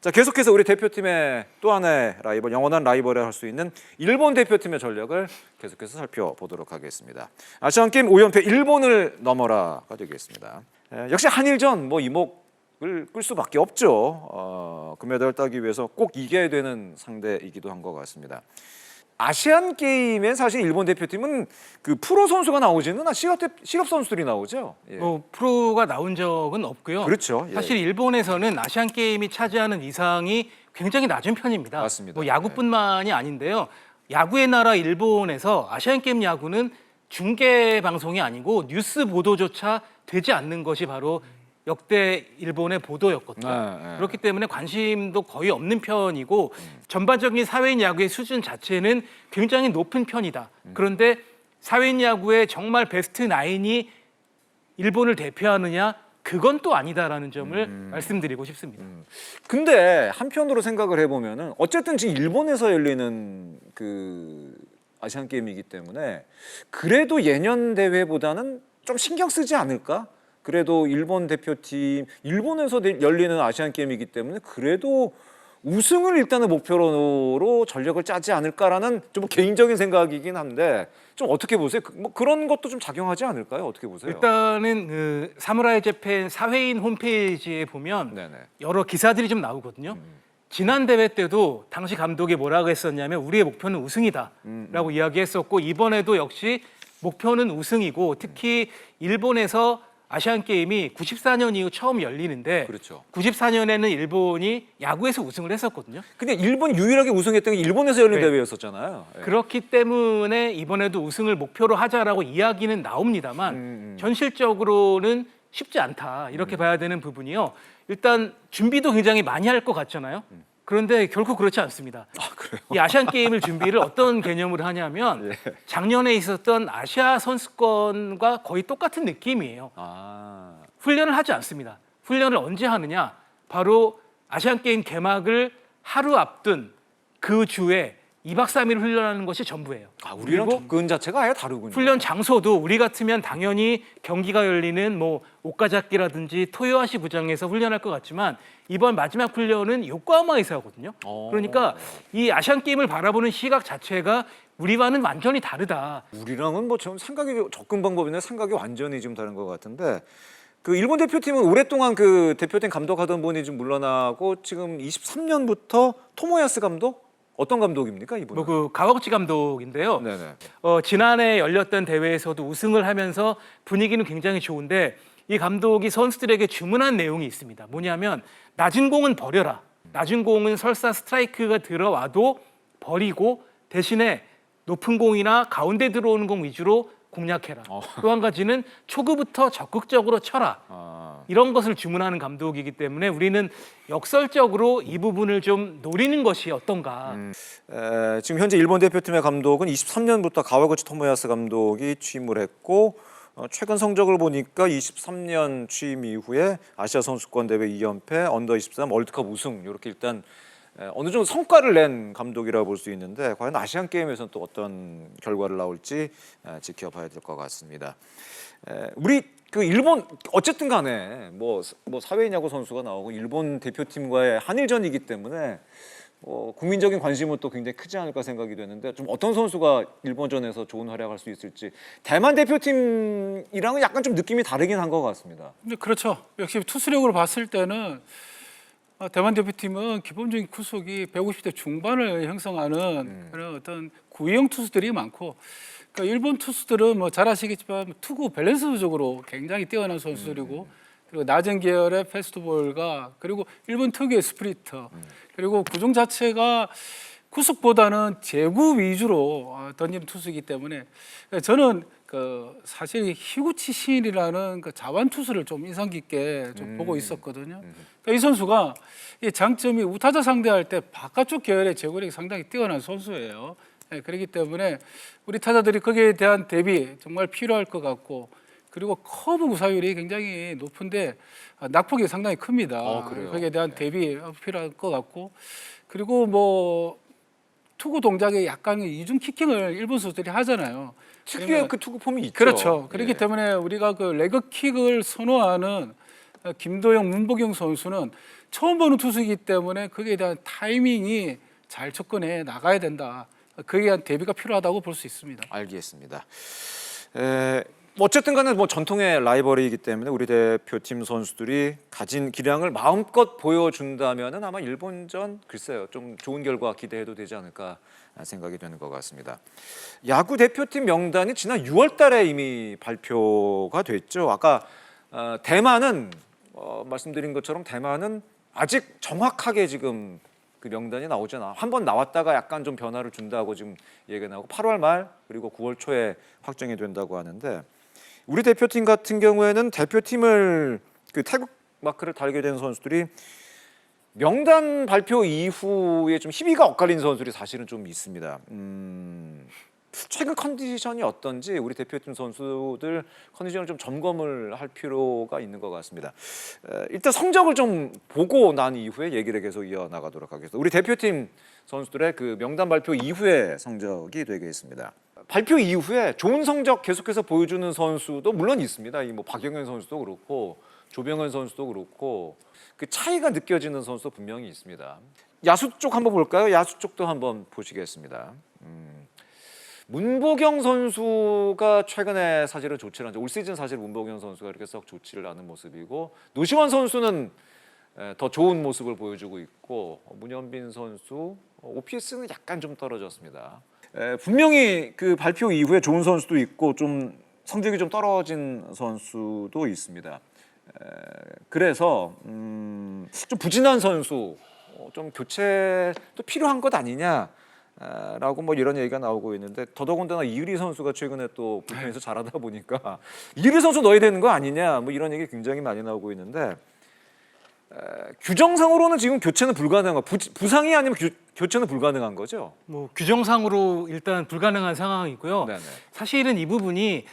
S1: 자, 계속해서 우리 대표팀의 또 하나의 라이벌, 영원한 라이벌이라 할 수 있는 일본 대표팀의 전력을 계속해서 살펴보도록 하겠습니다. 아시안게임 5연패 일본을 넘어라가 되겠습니다. 역시 한일전 뭐 이목을 끌 수밖에 없죠. 금메달 따기 위해서 꼭 이겨야 되는 상대이기도 한 것 같습니다. 아시안 게임에 사실 일본 대표팀은 그 프로 선수가 나오지는 실업 선수들이 나오죠. 예.
S3: 뭐 프로가 나온 적은 없고요.
S1: 그렇죠. 예.
S3: 사실 일본에서는 아시안 게임이 차지하는 이상이 굉장히 낮은 편입니다.
S1: 맞습니다.
S3: 뭐 야구뿐만이 아닌데요. 야구의 나라 일본에서 아시안 게임 야구는 중계 방송이 아니고 뉴스 보도조차 되지 않는 것이 바로 역대 일본의 보도였거든요.
S1: 네.
S3: 그렇기 때문에 관심도 거의 없는 편이고 전반적인 사회인 야구의 수준 자체는 굉장히 높은 편이다. 그런데 사회인 야구의 정말 베스트 나인이 일본을 대표하느냐? 그건 또 아니다라는 점을 말씀드리고 싶습니다.
S1: 근데 한편으로 생각을 해보면은 어쨌든 지금 일본에서 열리는 그 아시안 게임이기 때문에 그래도 예년 대회보다는 좀 신경 쓰지 않을까? 그래도 일본 대표팀 일본에서 열리는 아시안 게임이기 때문에 그래도 우승을 일단은 목표로 전력을 짜지 않을까라는 좀 개인적인 생각이긴 한데 좀 어떻게 보세요? 뭐 그런 것도 좀 작용하지 않을까요? 어떻게 보세요?
S3: 일단은 그 사무라이 재팬 사회인 홈페이지에 보면
S1: 네네.
S3: 여러 기사들이 좀 나오거든요. 지난 대회 때도 당시 감독이 뭐라고 했었냐면 우리의 목표는 우승이다라고 이야기했었고 이번에도 역시 목표는 우승이고 특히 일본에서 아시안 게임이 94년 이후 처음 열리는데
S1: 그렇죠.
S3: 94년에는 일본이 야구에서 우승을 했었거든요.
S1: 근데 일본 유일하게 우승했던 게 일본에서 열린
S3: 네.
S1: 대회였었잖아요. 예.
S3: 그렇기 때문에 이번에도 우승을 목표로 하자라고 이야기는 나옵니다만 현실적으로는 쉽지 않다 이렇게 봐야 되는 부분이요. 일단 준비도 굉장히 많이 할 것 같잖아요. 그런데 결코 그렇지 않습니다. 이 아시안 게임을 준비를 어떤 개념으로 하냐면 작년에 있었던 아시아 선수권과 거의 똑같은 느낌이에요.
S1: 아,
S3: 훈련을 하지 않습니다. 훈련을 언제 하느냐? 바로 아시안 게임 개막을 하루 앞둔 그 주에 2박 3일 훈련하는 것이 전부예요.
S1: 우리랑
S3: 그리고
S1: 접근 자체가 아예 다르군요.
S3: 훈련 장소도 우리 같으면 당연히 경기가 열리는 뭐 오카자키라든지 토요하시 구장에서 훈련할 것 같지만 이번 마지막 훈련은 요코하마에서 하거든요. 그러니까 이 아시안 게임을 바라보는 시각 자체가 우리와는 완전히 다르다.
S1: 우리랑은 뭐 좀 접근 방법이나 생각이 완전히 좀 다른 것 같은데 그 일본 대표팀은 오랫동안 그 대표팀 감독하던 분이 좀 물러나고 지금 23년부터 토모야스 감독 어떤 감독입니까 이분?
S3: 뭐 그 가와구치 감독인데요.
S1: 네네.
S3: 지난해 열렸던 대회에서도 우승을 하면서 분위기는 굉장히 좋은데 이 감독이 선수들에게 주문한 내용이 있습니다. 뭐냐면 낮은 공은 버려라. 낮은 공은 설사 스트라이크가 들어와도 버리고 대신에 높은 공이나 가운데 들어오는 공 위주로 공략해라. 또 한 가지는 초구부터 적극적으로 쳐라. 이런 것을 주문하는 감독이기 때문에 우리는 역설적으로 이 부분을 좀 노리는 것이 어떤가.
S1: 지금 현재 일본 대표팀의 감독은 23년부터 가와구치 토모야스 감독이 취임을 했고 최근 성적을 보니까 23년 취임 이후에 아시아 선수권 대회 2연패, 언더 23 월드컵 우승 이렇게 일단 어느 정도 성과를 낸 감독이라고 볼 수 있는데 과연 아시안 게임에서는 또 어떤 결과를 나올지 지켜봐야 될 것 같습니다. 우리 그 일본 어쨌든 간에 뭐 사회인 야구 선수가 나오고 일본 대표팀과의 한일전이기 때문에 국민적인 관심은 또 굉장히 크지 않을까 생각이 되는데 좀 어떤 선수가 일본전에서 좋은 활약할 수 있을지 대만 대표팀이랑은 약간 좀 느낌이 다르긴 한 것 같습니다.
S4: 근데 그렇죠. 역시 투수력으로 봤을 때는 대만 대표팀은 기본적인 구속이 150대 중반을 형성하는 그런 어떤 구형 투수들이 많고, 그러니까 일본 투수들은 뭐 잘 아시겠지만 투구 밸런스적으로 굉장히 뛰어난 선수들이고, 그리고 낮은 계열의 패스트볼과 그리고 일본 특유의 스프리터, 그리고 구종 자체가 구속보다는 제구 위주로 던지는 투수이기 때문에 저는 그 사실 히구치 신이라는 그 자완 투수를 좀 인상 깊게 좀 보고 있었거든요. 그러니까 이 선수가 이 장점이 우타자 상대할 때 바깥쪽 계열의 제구력이 상당히 뛰어난 선수예요. 그렇기 때문에 우리 타자들이 거기에 대한 대비 정말 필요할 것 같고, 그리고 커브 구사율이 굉장히 높은데 낙폭이 상당히 큽니다.
S1: 그래요?
S4: 거기에 대한 대비 필요할 것 같고, 그리고 뭐 투구 동작에 약간 이중 키킹을 일본 선수들이 하잖아요.
S1: 특유의 그 투구 폼이 있죠.
S4: 그렇죠. 그렇기 때문에 우리가 그 레그킥을 선호하는 김도영, 문보경 선수는 처음 보는 투수이기 때문에 거기에 대한 타이밍이 잘 접근해 나가야 된다. 거기에 대한 대비가 필요하다고 볼 수 있습니다.
S1: 알겠습니다. 어쨌든 간에 뭐 전통의 라이벌이기 때문에 우리 대표팀 선수들이 가진 기량을 마음껏 보여준다면은 아마 일본전 글쎄요 좀 좋은 결과 기대해도 되지 않을까 생각이 되는 것 같습니다. 야구 대표팀 명단이 지난 6월달에 이미 발표가 됐죠. 아까 대만은 말씀드린 것처럼 대만은 아직 정확하게 지금 그 명단이 나오지 않아. 한번 나왔다가 약간 좀 변화를 준다고 지금 얘기가 나오고 8월 말 그리고 9월 초에 확정이 된다고 하는데 우리 대표팀 같은 경우에는 대표팀을 그 태극 마크를 달게 된 선수들이 명단 발표 이후에 좀 희비가 엇갈린 선수들이 사실은 좀 있습니다. 최근 컨디션이 어떤지 우리 대표팀 선수들 컨디션을 좀 점검을 할 필요가 있는 것 같습니다. 일단 성적을 좀 보고 난 이후에 얘기를 계속 이어나가도록 하겠습니다. 우리 대표팀 선수들의 그 명단 발표 이후의 성적이 되겠습니다. 발표 이후에 좋은 성적 계속해서 보여주는 선수도 물론 있습니다. 이 뭐 박영현 선수도 그렇고 조병현 선수도 그렇고 그 차이가 느껴지는 선수도 분명히 있습니다. 야수 쪽 한번 볼까요? 야수 쪽도 한번 보시겠습니다. 문보경 선수가 최근에 사실은 좋지를 않죠. 올 시즌 사실 문보경 선수가 이렇게 썩 좋지를 않은 모습이고 노시환 선수는 더 좋은 모습을 보여주고 있고 문현빈 선수 OPS는 약간 좀 떨어졌습니다. 분명히 그 발표 이후에 좋은 선수도 있고 좀 성적이 좀 떨어진 선수도 있습니다. 그래서 좀 부진한 선수 좀 교체도 필요한 것 아니냐. 라고 뭐 이런 얘기가 나오고 있는데 더더군다나 이유리 선수가 최근에 또 불펜에서 잘하다 보니까 이유리 선수 넣어야 되는 거 아니냐 뭐 이런 얘기 굉장히 많이 나오고 있는데 규정상으로는 지금 교체는 불가능한 거 부상이 아니면 교체는 불가능한 거죠?
S3: 뭐 규정상으로 일단 불가능한 상황이고요.
S1: 네네.
S3: 사실은 이 부분이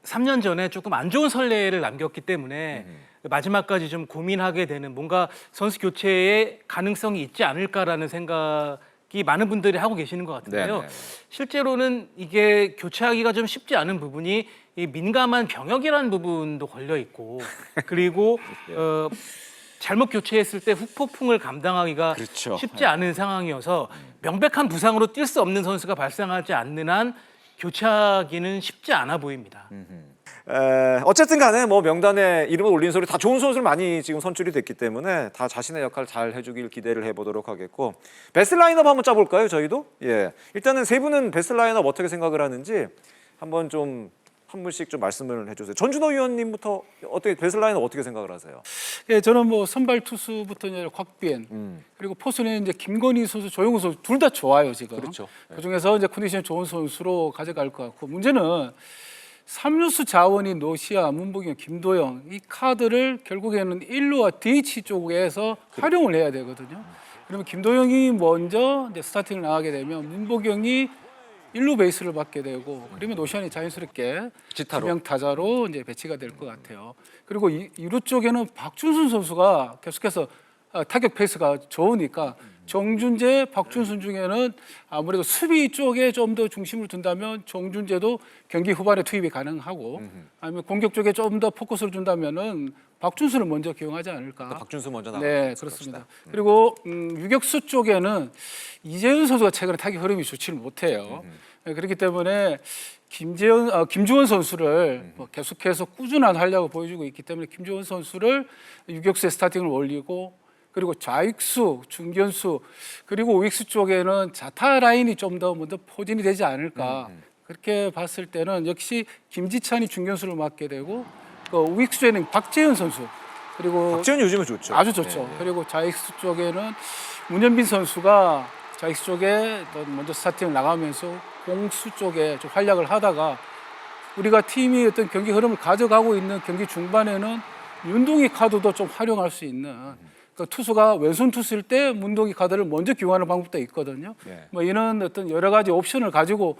S3: 3년 전에 조금 안 좋은 선례를 남겼기 때문에 마지막까지 좀 고민하게 되는 뭔가 선수 교체의 가능성이 있지 않을까라는 생각이 많은 분들이 하고 계시는 것 같은데요.
S1: 네네.
S3: 실제로는 이게 교체하기가 좀 쉽지 않은 부분이 이 민감한 병역이라는 부분도 걸려 있고 그리고 잘못 교체했을 때 후폭풍을 감당하기가
S1: 그렇죠.
S3: 쉽지 않은 상황이어서 명백한 부상으로 뛸 수 없는 선수가 발생하지 않는 한 교체하기는 쉽지 않아 보입니다.
S1: 어쨌든 간에 뭐 명단에 이름을 올린 선수 다 좋은 선수를 많이 지금 선출이 됐기 때문에 다 자신의 역할 잘 해주길 기대를 해보도록 하겠고 베스트 라인업 한번 짜볼까요 저희도? 예, 일단은 세 분은 베스트 라인업 어떻게 생각을 하는지 한번 좀 한 분씩 좀 말씀을 해주세요. 전준호 위원님부터 어떻게 베스트 라인업 어떻게 생각을 하세요?
S4: 예, 저는 뭐 선발 투수부터 이제 곽비엔 그리고 포수는 이제 김건희 선수, 조용우 선수 둘 다 좋아요 지금.
S1: 그렇죠.
S4: 그 중에서 이제 컨디션 좋은 선수로 가져갈 것 같고 문제는 3루수 자원이 노시아, 문보경, 김도영 이 카드를 결국에는 1루와 DH 쪽에서 활용을 해야 되거든요. 그러면 김도영이 먼저 이제 스타팅을 나가게 되면 문보경이 1루 베이스를 받게 되고 그러면 노시안이 자연스럽게
S1: 지타로.
S4: 지명 타자로 이제 배치가 될 것 같아요. 그리고 2루 쪽에는 박준순 선수가 계속해서 타격 페이스가 좋으니까 정준재, 박준순 중에는 아무래도 수비 쪽에 좀 더 중심을 둔다면 정준재도 경기 후반에 투입이 가능하고 아니면 공격 쪽에 좀 더 포커스를 준다면은 박준순을 먼저 기용하지 않을까.
S1: 박준수 먼저 나가고
S4: 네, 그렇습니다. 그리고 유격수 쪽에는 이재현 선수가 최근에 타격 흐름이 좋지를 못해요. 네, 그렇기 때문에 김주원 선수를 뭐 계속해서 꾸준한 활약을 보여주고 있기 때문에 김주원 선수를 유격수에 스타팅을 올리고 그리고 좌익수, 중견수 그리고 우익수 쪽에는 자타 라인이 좀 더 먼저 포진이 되지 않을까. 그렇게 봤을 때는 역시 김지찬이 중견수를 맡게 되고 그 우익수에는 박재현 선수 그리고
S1: 박지현 요즘은 좋죠.
S4: 아주 좋죠.
S1: 네, 네.
S4: 그리고 좌익수 쪽에는 문현빈 선수가 좌익수 쪽에 또 먼저 스타팅을 나가면서 공수 쪽에 좀 활약을 하다가 우리가 팀이 어떤 경기 흐름을 가져가고 있는 경기 중반에는 윤동희 카드도 좀 활용할 수 있는 그러니까 투수가 왼손 투수일 때 문동희 카드를 먼저 기용하는 방법도 있거든요.
S1: 네.
S4: 뭐 이런 어떤 여러 가지 옵션을 가지고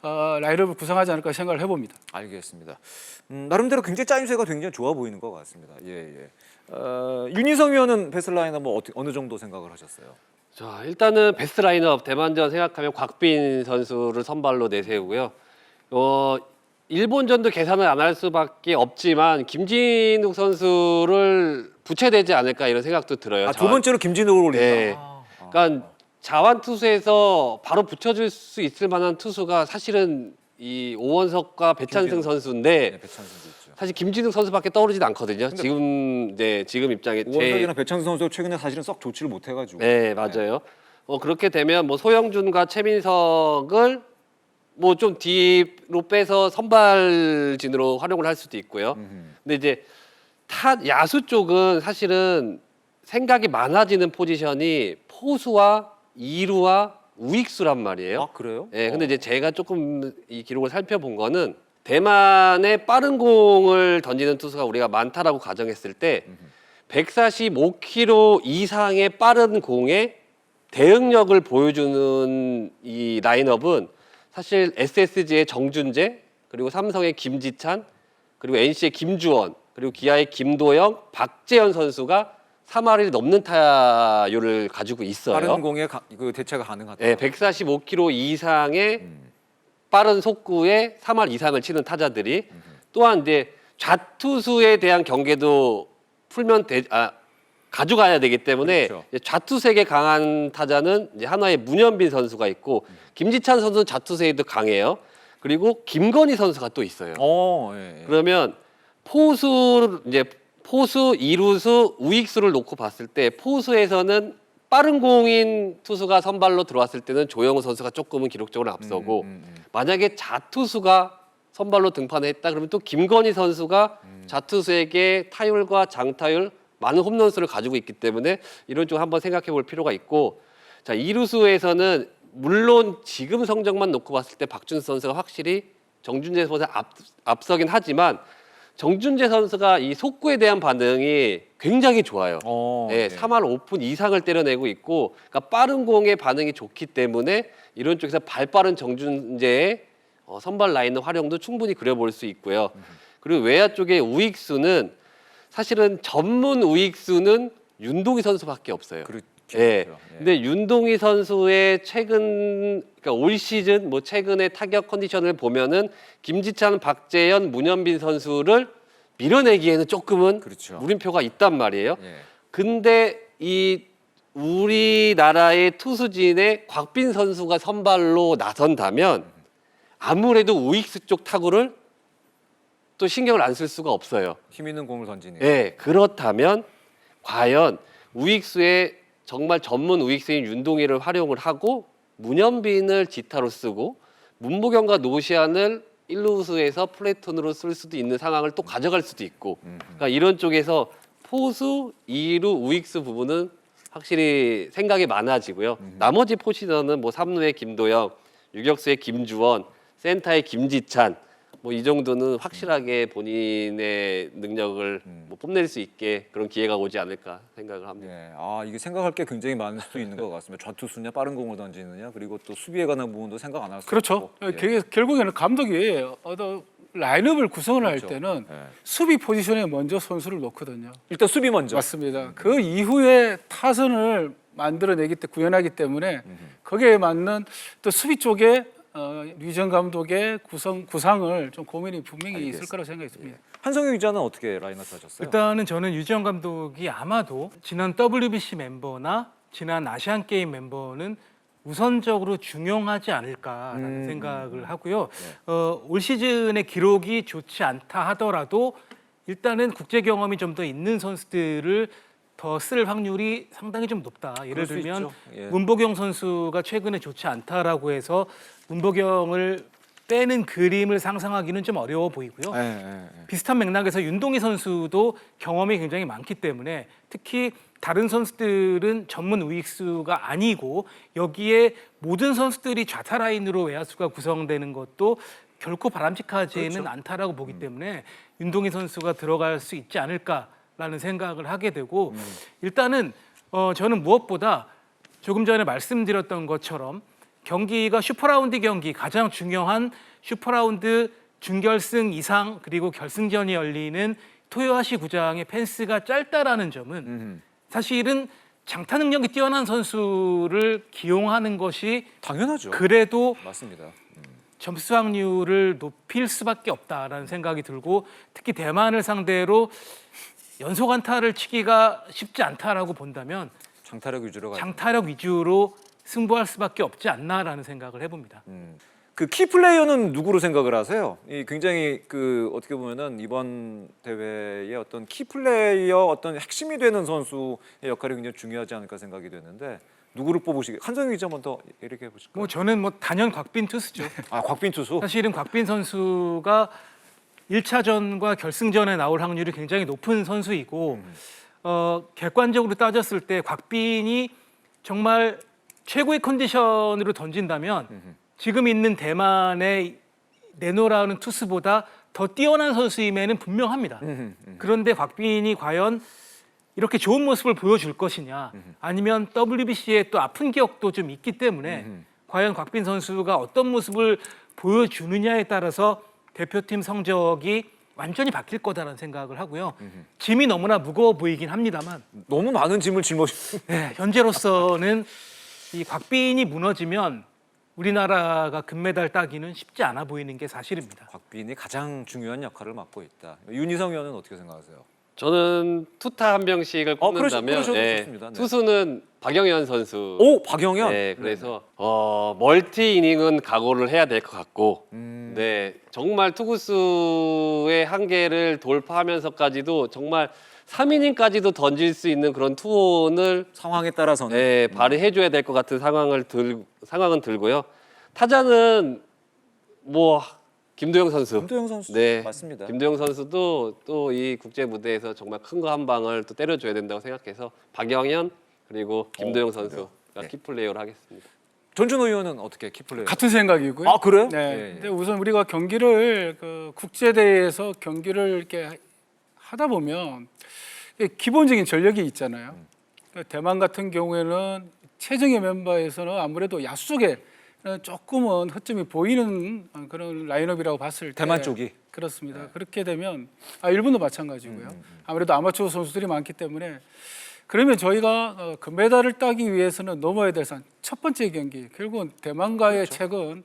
S4: 라인업을 구성하지 않을까 생각을 해봅니다.
S1: 알겠습니다. 나름대로 굉장히 짜임새가 굉장히 좋아 보이는 것 같습니다. 예. 윤희성 위원은 베스트 라인업 뭐 어느 정도 생각을 하셨어요?
S2: 자, 일단은 베스트 라인업 대만전 생각하면 곽빈 선수를 선발로 내세우고요. 일본전도 계산을 안 할 수밖에 없지만 김진욱 선수를 부채되지 않을까 이런 생각도 들어요.
S1: 두 번째로 김진욱을 올린다.
S2: 네. 그러니까 자완 투수에서 바로 붙여줄 수 있을 만한 투수가 사실은 이 오원석과 배찬승 선수인데
S1: 네, 배찬승도 있죠.
S2: 사실 김진욱 선수밖에 떠오르진 않거든요. 지금 입장에
S1: 오원석이나 배찬승 선수가 최근에 사실은 썩 좋지를 못해가지고.
S2: 네, 맞아요. 그렇게 되면 뭐 소영준과 최민석을 뭐 좀 뒤로 빼서 선발진으로 활용을 할 수도 있고요. 근데 이제 야수 쪽은 사실은 생각이 많아지는 포지션이 포수와 이루와 우익수란 말이에요.
S1: 아 그래요?
S2: 네, 근데 이제 제가 조금 이 기록을 살펴본 거는 대만의 빠른 공을 던지는 투수가 우리가 많다라고 가정했을 때 145km 이상의 빠른 공에 대응력을 보여주는 이 라인업은 사실 SSG의 정준재, 그리고 삼성의 김지찬, 그리고 NC의 김주원, 그리고 기아의 김도영, 박재현 선수가 3할이 넘는 타율을 가지고 있어요.
S1: 빠른 공에 그 대체가 가능하다.
S2: 네, 145km 이상의 빠른 속구에 3할 이상을 치는 타자들이 또한 이제 좌투수에 대한 경계도 가져가야 되기 때문에
S1: 그렇죠.
S2: 이제 좌투색에 강한 타자는 이제 한화의 문현빈 선수가 있고 김지찬 선수는 좌투색에도 강해요. 그리고 김건희 선수가 또 있어요.
S1: 예.
S2: 그러면 포수, 이루수, 우익수를 놓고 봤을 때 포수에서는 빠른 공인 투수가 선발로 들어왔을 때는 조영우 선수가 조금은 기록적으로 앞서고 만약에 좌투수가 선발로 등판을 했다 그러면 또 김건희 선수가 좌투수에게 타율과 장타율 많은 홈런수를 가지고 있기 때문에 이런 쪽 한번 생각해 볼 필요가 있고, 자 이루수에서는 물론 지금 성적만 놓고 봤을 때 박준수 선수가 확실히 정준재 선수가 앞서긴 하지만 정준재 선수가 이 속구에 대한 반응이 굉장히 좋아요. 네, 3할 오픈 이상을 때려내고 있고, 그러니까 빠른 공의 반응이 좋기 때문에 이런 쪽에서 발빠른 정준재의 선발 라인업 활용도 충분히 그려볼 수 있고요. 그리고 외야 쪽의 우익수는 사실은 전문 우익수는 윤동희 선수밖에 없어요.
S1: 그렇죠.
S2: 예.
S1: 그렇죠. 예.
S2: 근데 윤동희 선수의 그러니까 올 시즌 뭐 최근의 타격 컨디션을 보면은 김지찬, 박재현, 문현빈 선수를 밀어내기에는 조금은
S1: 그렇죠.
S2: 물음표가 있단 말이에요.
S1: 예.
S2: 근데 이 우리나라의 투수진에 곽빈 선수가 선발로 나선다면 아무래도 우익수 쪽 타구를 또 신경을 안 쓸 수가 없어요.
S1: 힘 있는 공을 던지니.
S2: 네, 그렇다면 과연 우익수의 정말 전문 우익수인 윤동희를 활용을 하고 문현빈을 지타로 쓰고 문보경과 노시안을 1루수에서 플래톤으로 쓸 수도 있는 상황을 또 가져갈 수도 있고, 그러니까 이런 쪽에서 포수, 2루, 우익수 부분은 확실히 생각이 많아지고요. 나머지 포지션은 뭐 3루의 김도영, 유격수의 김주원, 센터의 김지찬, 뭐 이 정도는 확실하게 본인의 능력을 뭐 뽐낼 수 있게 그런 기회가 오지 않을까 생각을 합니다.
S1: 예. 이게 생각할 게 굉장히 많을 수도 있는 것 같습니다. 좌투수냐, 빠른 공을 던지느냐, 그리고 또 수비에 관한 부분도 생각 안 할 수
S4: 그렇죠.
S1: 있고.
S4: 결국에는 감독이 라인업을 구성을
S1: 그렇죠.
S4: 할 때는
S1: 예.
S4: 수비 포지션에 먼저 선수를 놓거든요.
S1: 일단 수비 먼저.
S4: 맞습니다. 그 이후에 타선을 만들어내기 때 구현하기 때문에 거기에 맞는 또 수비 쪽에 류정 감독의 구상을 좀 고민이 분명히 있을 거라고 생각했습니다.
S1: 한성규 기자는 어떻게 라인업 하셨어요?
S3: 일단은 저는 유지영 감독이 아마도 지난 WBC 멤버나 지난 아시안 게임 멤버는 우선적으로 중용하지 않을까라는 생각을 하고요. 올 시즌의 기록이 좋지 않다 하더라도 일단은 국제 경험이 좀 더 있는 선수들을 더 쓸 확률이 상당히 좀 높다. 예를
S1: 그럴 수
S3: 들면
S1: 있죠. 예.
S3: 문보경 선수가 최근에 좋지 않다라고 해서 문보경을 빼는 그림을 상상하기는 좀 어려워 보이고요. 비슷한 맥락에서 윤동희 선수도 경험이 굉장히 많기 때문에 특히 다른 선수들은 전문 우익수가 아니고 여기에 모든 선수들이 좌타 라인으로 외야수가 구성되는 것도 결코 바람직하지는
S1: 그렇죠.
S3: 않다라고 보기 때문에 윤동희 선수가 들어갈 수 있지 않을까라는 생각을 하게 되고 일단은 저는 무엇보다 조금 전에 말씀드렸던 것처럼 경기가 슈퍼라운드 경기 가장 중요한 슈퍼라운드 준결승 이상 그리고 결승전이 열리는 토요하시 구장의 펜스가 짧다라는 점은 사실은 장타 능력이 뛰어난 선수를 기용하는 것이
S1: 당연하죠.
S3: 그래도
S1: 맞습니다.
S3: 점수 확률을 높일 수밖에 없다라는 생각이 들고 특히 대만을 상대로 연속 안타를 치기가 쉽지 않다라고 본다면
S1: 장타력 위주로 가요.
S3: 장타력 위주로 승부할 수밖에 없지 않나라는 생각을 해봅니다.
S1: 그 키플레이어는 누구로 생각을 하세요? 이 굉장히 그 어떻게 보면은 이번 대회의 어떤 키플레이어 어떤 핵심이 되는 선수의 역할이 굉장히 중요하지 않을까 생각이 되는데 누구를 뽑으시게? 한성희 기자 먼저 얘기해 보실까요?
S3: 뭐 저는 뭐 단연 곽빈 투수죠.
S1: 아, 곽빈 투수.
S3: 사실은 곽빈 선수가 1차전과 결승전에 나올 확률이 굉장히 높은 선수이고 객관적으로 따졌을 때 곽빈이 정말 최고의 컨디션으로 던진다면 지금 있는 대만의 내노라는 투수보다 더 뛰어난 선수임에는 분명합니다. 그런데 곽빈이 과연 이렇게 좋은 모습을 보여줄 것이냐 아니면 WBC에 또 아픈 기억도 좀 있기 때문에 과연 곽빈 선수가 어떤 모습을 보여주느냐에 따라서 대표팀 성적이 완전히 바뀔 거다라는 생각을 하고요. 짐이 너무나 무거워 보이긴 합니다만
S1: 너무 많은 짐을 짊어지고
S3: 네, 현재로서는 이 곽빈이 무너지면 우리나라가 금메달 따기는 쉽지 않아 보이는 게 사실입니다.
S1: 곽빈이 가장 중요한 역할을 맡고 있다. 윤희성 의원은 어떻게 생각하세요?
S2: 저는 투타 한 명씩을 꼽는다면
S1: 그러셔도 좋습니다. 네.
S2: 투수는 박영현 선수.
S1: 오, 박영현.
S2: 네, 그래서 멀티 이닝은 각오를 해야 될 것 같고, 네, 정말 투구수의 한계를 돌파하면서까지도 정말 3이닝까지도 던질 수 있는 그런 투혼을
S1: 상황에 따라서는
S2: 네, 발휘해줘야 될 것 같은 상황은 들고요. 타자는 뭐 김도영 선수.
S1: 김도영 선수
S2: 네,
S1: 맞습니다.
S2: 김도영 선수도 또 이 국제 무대에서 정말 큰 거 한 방을 또 때려줘야 된다고 생각해서 박영현 그리고 김도영 선수가
S1: 네.
S2: 키플레이어를 하겠습니다.
S1: 전준호 의원은 어떻게 키플레이어?
S4: 같은 생각이고요.
S1: 아, 그래요?
S4: 네.
S1: 예, 예.
S4: 근데 우선 우리가 경기를 그 국제 대회에서 경기를 이렇게 하다 보면 기본적인 전력이 있잖아요. 대만 같은 경우에는 최정예 멤버에서는 아무래도 야수 쪽에 조금은 허점이 보이는 그런 라인업이라고 봤을 때
S1: 대만 쪽이
S4: 그렇습니다. 그렇게 되면 일본도 마찬가지고요. 아무래도 아마추어 선수들이 많기 때문에 그러면 저희가 금메달을 따기 위해서는 넘어야 될 산 첫 번째 경기 결국은 대만과의 최근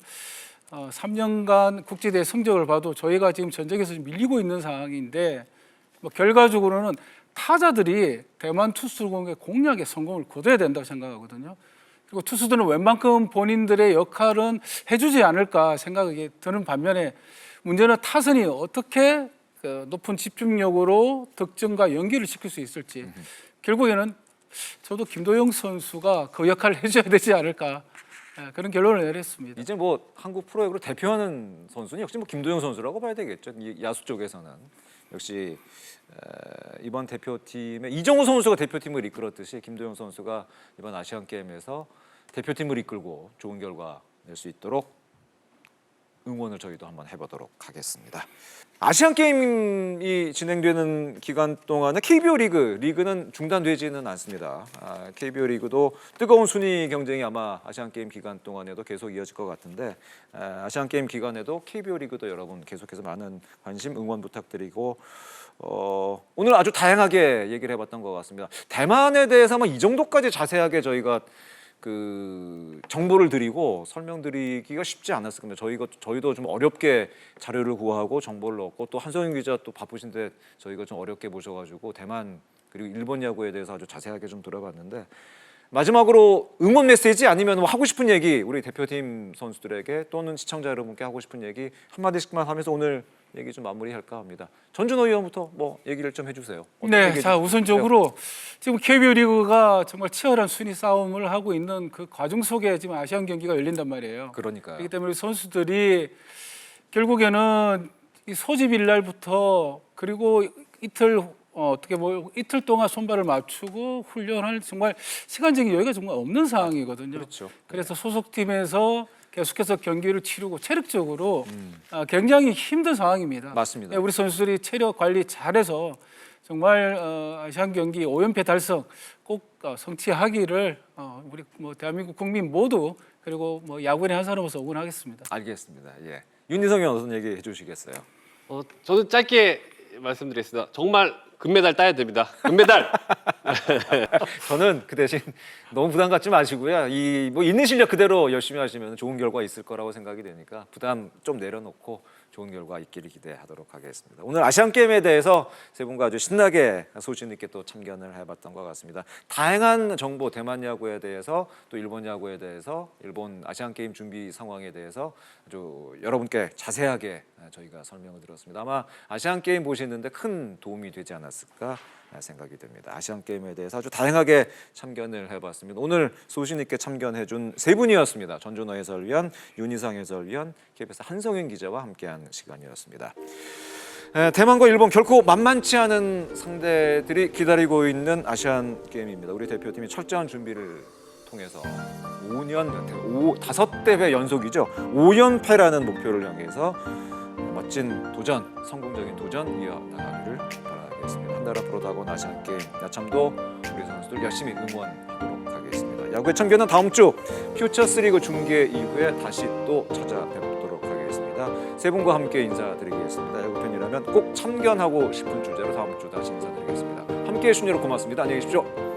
S4: 3년간 국제대회 성적을 봐도 저희가 지금 전적에서 좀 밀리고 있는 상황인데 뭐 결과적으로는 타자들이 대만 투수 공략에 성공을 거둬야 된다고 생각하거든요. 그리고 투수들은 웬만큼 본인들의 역할은 해주지 않을까 생각이 드는 반면에 문제는 타선이 어떻게 그 높은 집중력으로 득점과 연기를 시킬 수 있을지 결국에는 저도 김도영 선수가 그 역할을 해줘야 되지 않을까 그런 결론을 내렸습니다.
S1: 이제 뭐 한국 프로야구를 대표하는 선수는 역시 뭐 김도영 선수라고 봐야 되겠죠. 이 야수 쪽에서는 역시 이번 대표팀에 이정우 선수가 대표팀을 이끌었듯이 김도영 선수가 이번 아시안 게임에서 대표팀을 이끌고 좋은 결과 낼 수 있도록 응원을 저희도 한번 해보도록 하겠습니다. 아시안 게임이 진행되는 기간 동안에 KBO 리그는 중단되지는 않습니다. KBO 리그도 뜨거운 순위 경쟁이 아마 아시안 게임 기간 동안에도 계속 이어질 것 같은데 아시안 게임 기간에도 KBO 리그도 여러분 계속해서 많은 관심 응원 부탁드리고 오늘 아주 다양하게 얘기를 해봤던 것 같습니다. 대만에 대해서만 이 정도까지 자세하게 저희가 그 정보를 드리고 설명드리기가 쉽지 않았을 겁니다. 저희도 좀 어렵게 자료를 구하고 정보를 얻고 또 한성윤 기자 또 바쁘신데 저희가 좀 어렵게 모셔가지고 대만 그리고 일본 야구에 대해서 아주 자세하게 좀 들어봤는데 마지막으로 응원 메시지 아니면 뭐 하고 싶은 얘기 우리 대표팀 선수들에게 또는 시청자 여러분께 하고 싶은 얘기 한마디씩만 하면서 오늘 얘기 좀 마무리할까 합니다. 전준호 의원부터 뭐 얘기를 좀 해주세요.
S4: 네, 자 우선적으로 지금 KBO 리그가 정말 치열한 순위 싸움을 하고 있는 그 과정 속에 지금 아시안 경기가 열린단 말이에요.
S1: 그러니까요.
S4: 그렇기 때문에 선수들이 결국에는 이 소집일 날부터 그리고 이틀 어떻게 뭐 이틀 동안 손발을 맞추고 훈련할 정말 시간적인 여유가 정말 없는 상황이거든요.
S1: 그렇죠.
S4: 그래서 소속팀에서 계속해서 경기를 치르고 체력적으로 굉장히 힘든 상황입니다.
S1: 맞습니다.
S4: 네, 우리 선수들이 체력 관리 잘해서 정말 아시안 경기 5연패 달성 꼭 성취하기를 우리 뭐 대한민국 국민 모두 그리고 뭐 야구인의 한 사람으로서 응원하겠습니다.
S1: 알겠습니다. 예. 윤희성 의원 어떤 얘기 해주시겠어요?
S2: 저는 짧게 말씀드리겠습니다. 정말 금메달 따야 됩니다. 금메달.
S1: 저는 그 대신 너무 부담 갖지 마시고요. 이 뭐 있는 실력 그대로 열심히 하시면 좋은 결과 있을 거라고 생각이 되니까 부담 좀 내려놓고 좋은 결과 있기를 기대하도록 하겠습니다. 오늘 아시안 게임에 대해서 세 분과 아주 신나게 소신 있게 또 참견을 해봤던 것 같습니다. 다양한 정보, 대만 야구에 대해서 또 일본 야구에 대해서, 일본 아시안 게임 준비 상황에 대해서 아주 여러분께 자세하게 저희가 설명을 드렸습니다. 아마 아시안 게임 보시는데 큰 도움이 되지 않았을까 생각이 듭니다. 아시안 게임에 대해서 아주 다양하게 참견을 해봤습니다. 오늘 소신 있게 참견해준 세 분이었습니다. 전준호 해설위원, 윤희상 해설위원, KBS 한성윤 기자와 함께한 시간이었습니다. 대만과 일본 결코 만만치 않은 상대들이 기다리고 있는 아시안 게임입니다. 우리 대표팀이 철저한 준비를 통해서 5대회 연속이죠. 5연패라는 목표를 향해서 멋진 도전, 성공적인 도전 이어나가기를 바라겠습니다. 한 달 앞으로 다가온 아시안 게임 야참도 우리 선수들 열심히 응원하도록 하겠습니다. 야구의 참견은 다음 주 퓨처스리그 중계 이후에 다시 또 찾아뵙도록 하겠습니다. 세 분과 함께 인사드리겠습니다. 야구팬이라면 꼭 참견하고 싶은 주제로 다음 주 다시 인사드리겠습니다. 함께해 주신 여러분 고맙습니다. 안녕히 계십시오.